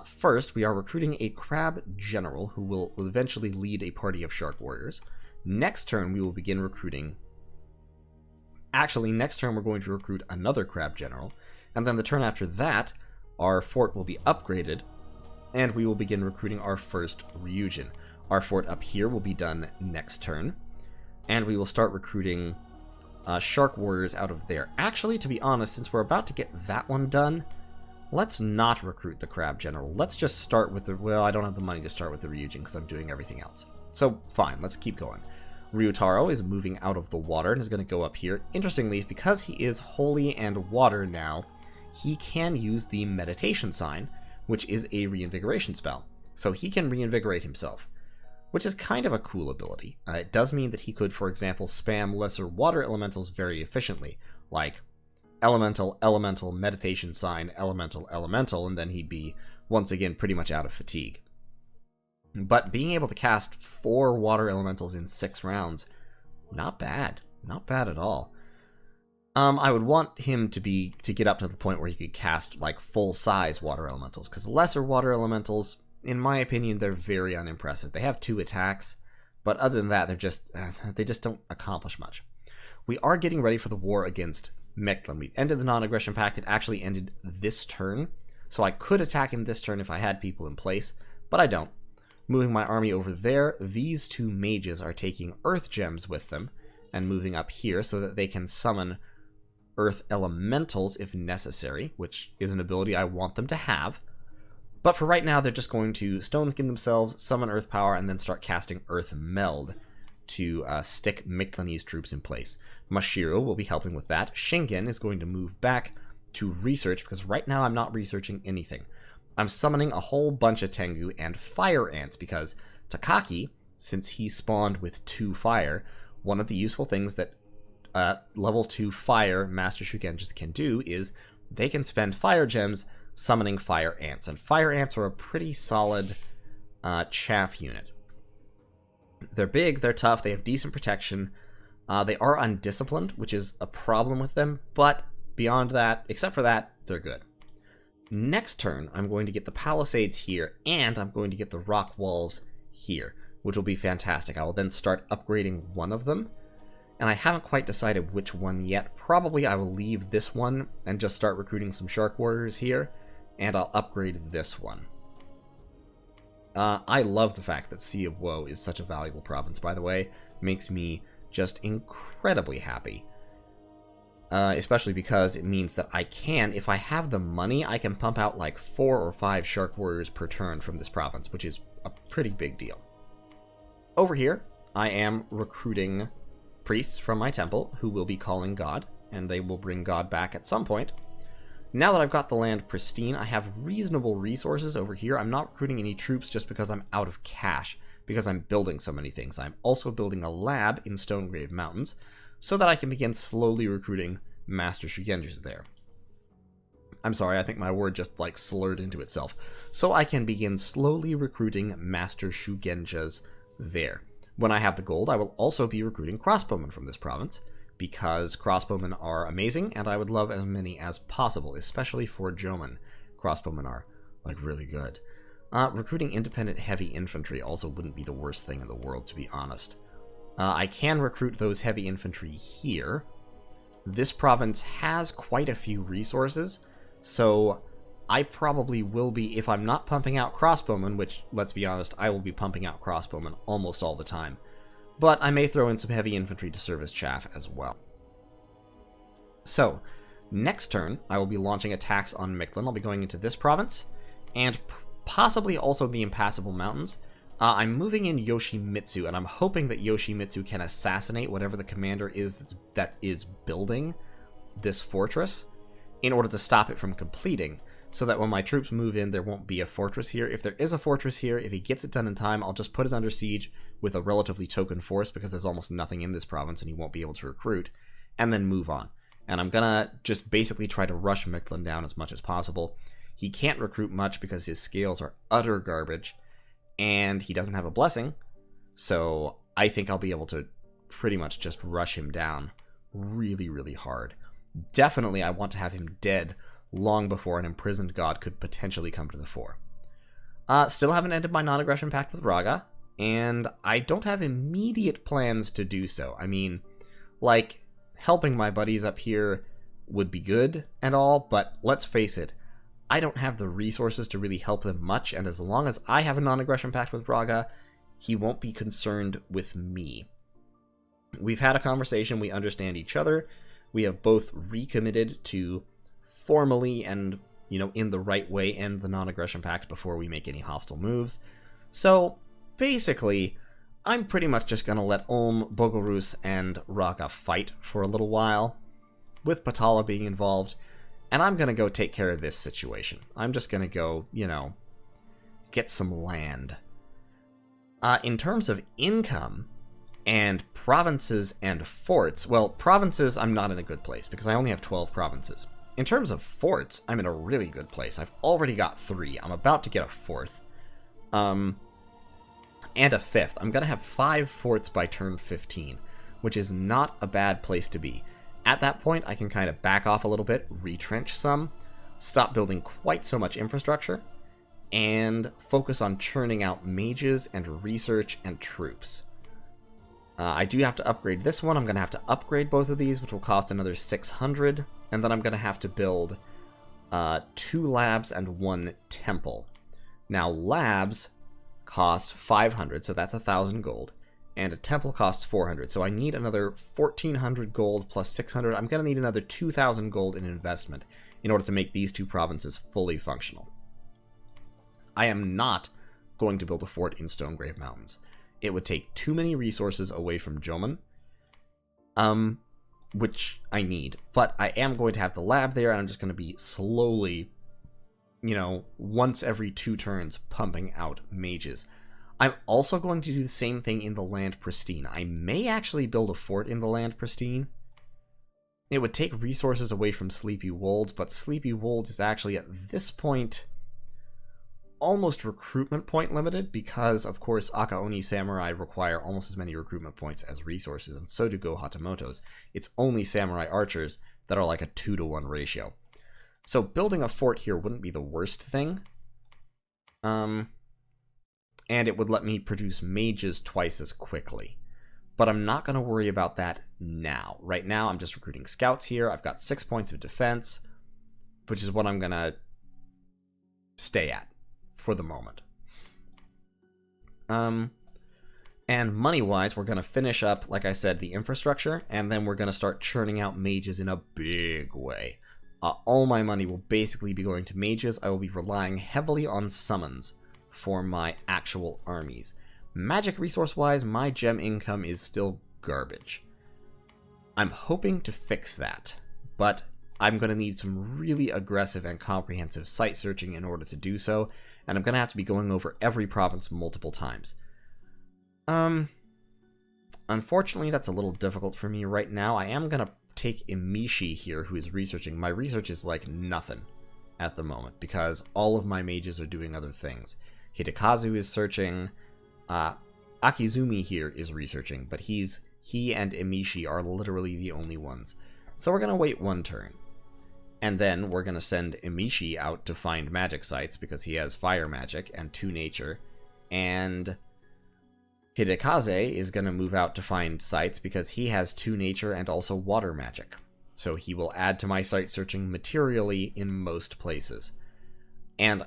First, we are recruiting a Crab General who will eventually lead a party of Shark Warriors. Next turn, we will begin recruiting... Actually, next turn we're going to recruit another Crab General, and then the turn after that, our fort will be upgraded, and we will begin recruiting our first Ryujin. Our fort up here will be done next turn, and we will start recruiting Shark Warriors out of there. Actually, to be honest, since we're about to get that one done, let's not recruit the Crab General. Let's just start with the... Well, I don't have the money to start with the Ryujin because I'm doing everything else. So, fine, let's keep going. Ryutaro is moving out of the water and is going to go up here. Interestingly, because he is holy and water now, he can use the meditation sign, which is a reinvigoration spell. So he can reinvigorate himself, which is kind of a cool ability. It does mean that he could, for example, spam lesser water elementals very efficiently, like elemental, elemental, meditation sign, elemental, elemental, and then he'd be, once again, pretty much out of fatigue. But being able to cast 4 water elementals in 6 rounds, not bad. Not bad at all. I would want him to get up to the point where he could cast, like, full-size water elementals, because lesser water elementals, in my opinion, they're very unimpressive. They have 2 attacks, but other than that, they just don't accomplish much. We are getting ready for the war against Mechlin. We ended the non-aggression pact. It actually ended this turn, so I could attack him this turn if I had people in place, but I don't. Moving my army over there, these 2 mages are taking earth gems with them, and moving up here so that they can summon earth elementals if necessary, which is an ability I want them to have. But for right now, they're just going to stone skin themselves, summon earth power, and then start casting earth meld to stick Mictlanese troops in place. Mashiro will be helping with that. Shingen is going to move back to research, because right now I'm not researching anything. I'm summoning a whole bunch of Tengu and fire ants, because Takaki, since he spawned with 2 fire, one of the useful things that level 2 fire Master Shugenjas can do is they can spend fire gems summoning fire ants, and fire ants are a pretty solid chaff unit. They're big, they're tough, they have decent protection, they are undisciplined, which is a problem with them, but beyond that, except for that, they're good. Next turn, I'm going to get the palisades here, and I'm going to get the rock walls here, which will be fantastic. I will then start upgrading one of them, and I haven't quite decided which one yet. Probably I will leave this one and just start recruiting some Shark Warriors here, and I'll upgrade this one. I love the fact that Sea of Woe is such a valuable province, by the way. Makes me just incredibly happy. Especially because it means that I can, if I have the money, I can pump out like 4 or 5 Shark Warriors per turn from this province, which is a pretty big deal. Over here, I am recruiting priests from my temple who will be calling God, and they will bring God back at some point. Now that I've got the land pristine, I have reasonable resources over here. I'm not recruiting any troops just because I'm out of cash, because I'm building so many things. I'm also building a lab in Stonegrave Mountains, so that I can begin slowly recruiting Master Shugenjas there. I'm sorry, I think my word just like slurred into itself. So I can begin slowly recruiting Master Shugenjas there. When I have the gold, I will also be recruiting crossbowmen from this province, because crossbowmen are amazing, and I would love as many as possible, especially for Jomon. Crossbowmen are, like, really good. Recruiting independent heavy infantry also wouldn't be the worst thing in the world, to be honest. I can recruit those heavy infantry here. This province has quite a few resources, so I probably will be, if I'm not pumping out crossbowmen, which, let's be honest, I will be pumping out crossbowmen almost all the time, but I may throw in some heavy infantry to serve as chaff as well. So, next turn, I will be launching attacks on Mictlan. I'll be going into this province, and possibly also the Impassable Mountains. I'm moving in Yoshimitsu, and I'm hoping that Yoshimitsu can assassinate whatever the commander is that is building this fortress in order to stop it from completing, so that when my troops move in, there won't be a fortress here. If there is a fortress here, if he gets it done in time, I'll just put it under siege with a relatively token force, because there's almost nothing in this province and he won't be able to recruit, and then move on. And I'm gonna just basically try to rush Mictlan down as much as possible. He can't recruit much because his scales are utter garbage, and he doesn't have a blessing, so I think I'll be able to pretty much just rush him down really, really hard. Definitely I want to have him dead long before an imprisoned god could potentially come to the fore. Still haven't ended my non-aggression pact with Raga, and I don't have immediate plans to do so. I mean, like, helping my buddies up here would be good and all, but let's face it, I don't have the resources to really help them much, and as long as I have a non-aggression pact with Raga, he won't be concerned with me. We've had a conversation, we understand each other, we have both recommitted to formally and, in the right way end the non-aggression pact before we make any hostile moves. So, basically, I'm pretty much just gonna let Ulm, Bogorus, and Raga fight for a little while, with Patala being involved, and I'm gonna go take care of this situation. I'm just gonna go, get some land. In terms of income and provinces and forts, well, provinces I'm not in a good place because I only have 12 provinces. In terms of forts, I'm in a really good place. I've already got 3. I'm about to get a 4th. And a 5th. I'm gonna have 5 forts by turn 15, which is not a bad place to be. At that point, I can kind of back off a little bit, retrench some, stop building quite so much infrastructure, and focus on churning out mages and research and troops. I do have to upgrade this one. I'm going to have to upgrade both of these, which will cost another 600, and then I'm going to have to build 2 labs and 1 temple. Now, labs cost 500, so that's 1,000 gold. And a temple costs 400, so I need another 1,400 gold plus 600. I'm going to need another 2,000 gold in investment in order to make these 2 provinces fully functional. I am not going to build a fort in Stonegrave Mountains. It would take too many resources away from Jomon, which I need. But I am going to have the lab there, and I'm just going to be slowly, once every 2 turns, pumping out mages. I'm also going to do the same thing in the Land Pristine. I may actually build a fort in the Land Pristine. It would take resources away from Sleepy Wolds, but Sleepy Wolds is actually, at this point, almost recruitment point limited, because, of course, Akaoni Samurai require almost as many recruitment points as resources, and so do Go Hatamotos. It's only Samurai Archers that are like a 2-to-1 ratio. So building a fort here wouldn't be the worst thing. And it would let me produce mages twice as quickly. But I'm not going to worry about that now. Right now, I'm just recruiting scouts here. I've got 6 points of defense, which is what I'm going to stay at for the moment. And money-wise, we're going to finish up, like I said, the infrastructure, and then we're going to start churning out mages in a big way. All my money will basically be going to mages. I will be relying heavily on summons for my actual armies. Magic resource-wise, my gem income is still garbage. I'm hoping to fix that, but I'm going to need some really aggressive and comprehensive site searching in order to do so, and I'm going to have to be going over every province multiple times. Unfortunately, that's a little difficult for me right now. I am going to take Emishi here, who is researching. My research is like nothing at the moment, because all of my mages are doing other things. Hidekazu is searching. Akizumi here is researching, but he and Emishi are literally the only ones. So we're going to wait 1 turn. And then we're going to send Emishi out to find magic sites because he has fire magic and 2 nature. And Hidekaze is going to move out to find sites because he has 2 nature and also water magic. So he will add to my site searching materially in most places. And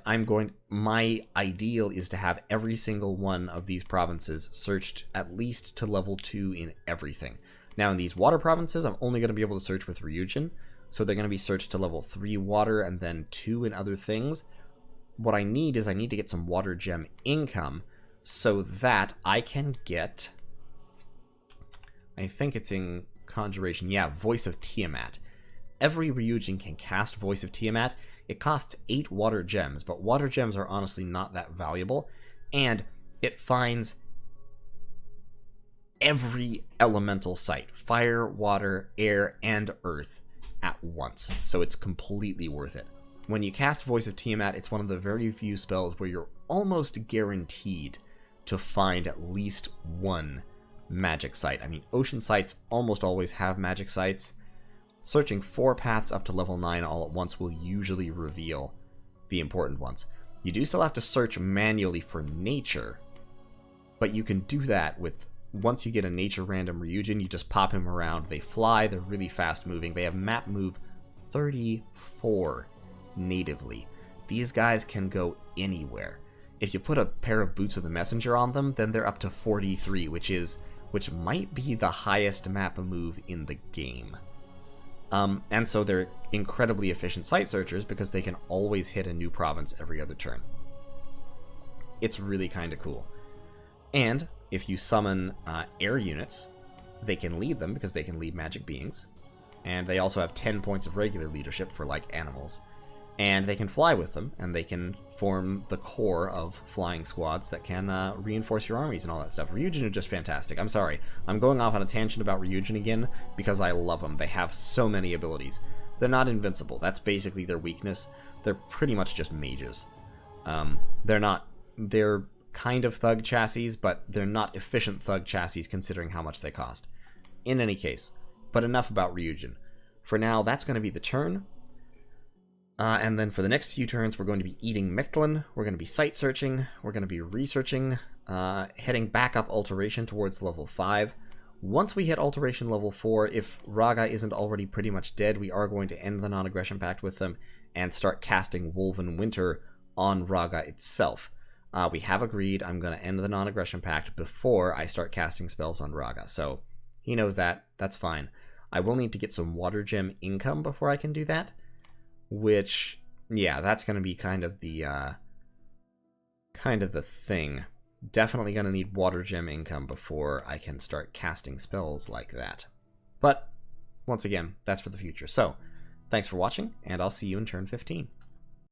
my ideal is to have every single one of these provinces searched at least to level 2 in everything. Now in these water provinces, I'm only going to be able to search with Ryujin. So they're going to be searched to level 3 water and then 2 in other things. What I need is I need to get some water gem income so that I can get... I think it's in Conjuration. Yeah, Voice of Tiamat. Every Ryujin can cast Voice of Tiamat. It costs 8 water gems, but water gems are honestly not that valuable. And it finds every elemental site. Fire, water, air, and earth. At once, so it's completely worth it. When you cast Voice of Tiamat, it's one of the very few spells where you're almost guaranteed to find at least one magic site. I mean, ocean sites almost always have magic sites. Searching 4 paths up to level 9 all at once will usually reveal the important ones. You do still have to search manually for nature, but you can do that with... Once you get a nature random Ryujin, you just pop him around. They fly, they're really fast moving. They have map move 34 natively. These guys can go anywhere. If you put a pair of Boots of the Messenger on them, then they're up to 43, which might be the highest map move in the game. And so they're incredibly efficient site searchers because they can always hit a new province every other turn. It's really kind of cool. And if you summon air units, they can lead them because they can lead magic beings. And they also have 10 points of regular leadership for, like, animals. And they can fly with them, and they can form the core of flying squads that can reinforce your armies and all that stuff. Ryujin are just fantastic. I'm sorry. I'm going off on a tangent about Ryujin again because I love them. They have so many abilities. They're not invincible. That's basically their weakness. They're pretty much just mages. They're kind of thug chassis, but they're not efficient thug chassis considering how much they cost. In any case, but enough about Ryujin. For now, that's going to be the turn. And then for the next few turns, we're going to be eating Mictlan, we're going to be site searching, we're going to be researching, heading back up Alteration towards level 5. Once we hit Alteration level 4, if Raga isn't already pretty much dead, we are going to end the non-aggression pact with them and start casting Wolven Winter on Raga itself. We have agreed I'm going to end the non-aggression pact before I start casting spells on Raga, so he knows that. That's fine. I will need to get some water gem income before I can do that, which, yeah, that's going to be kind of the thing. Definitely going to need water gem income before I can start casting spells like that. But, once again, that's for the future. So, thanks for watching, and I'll see you in turn 15.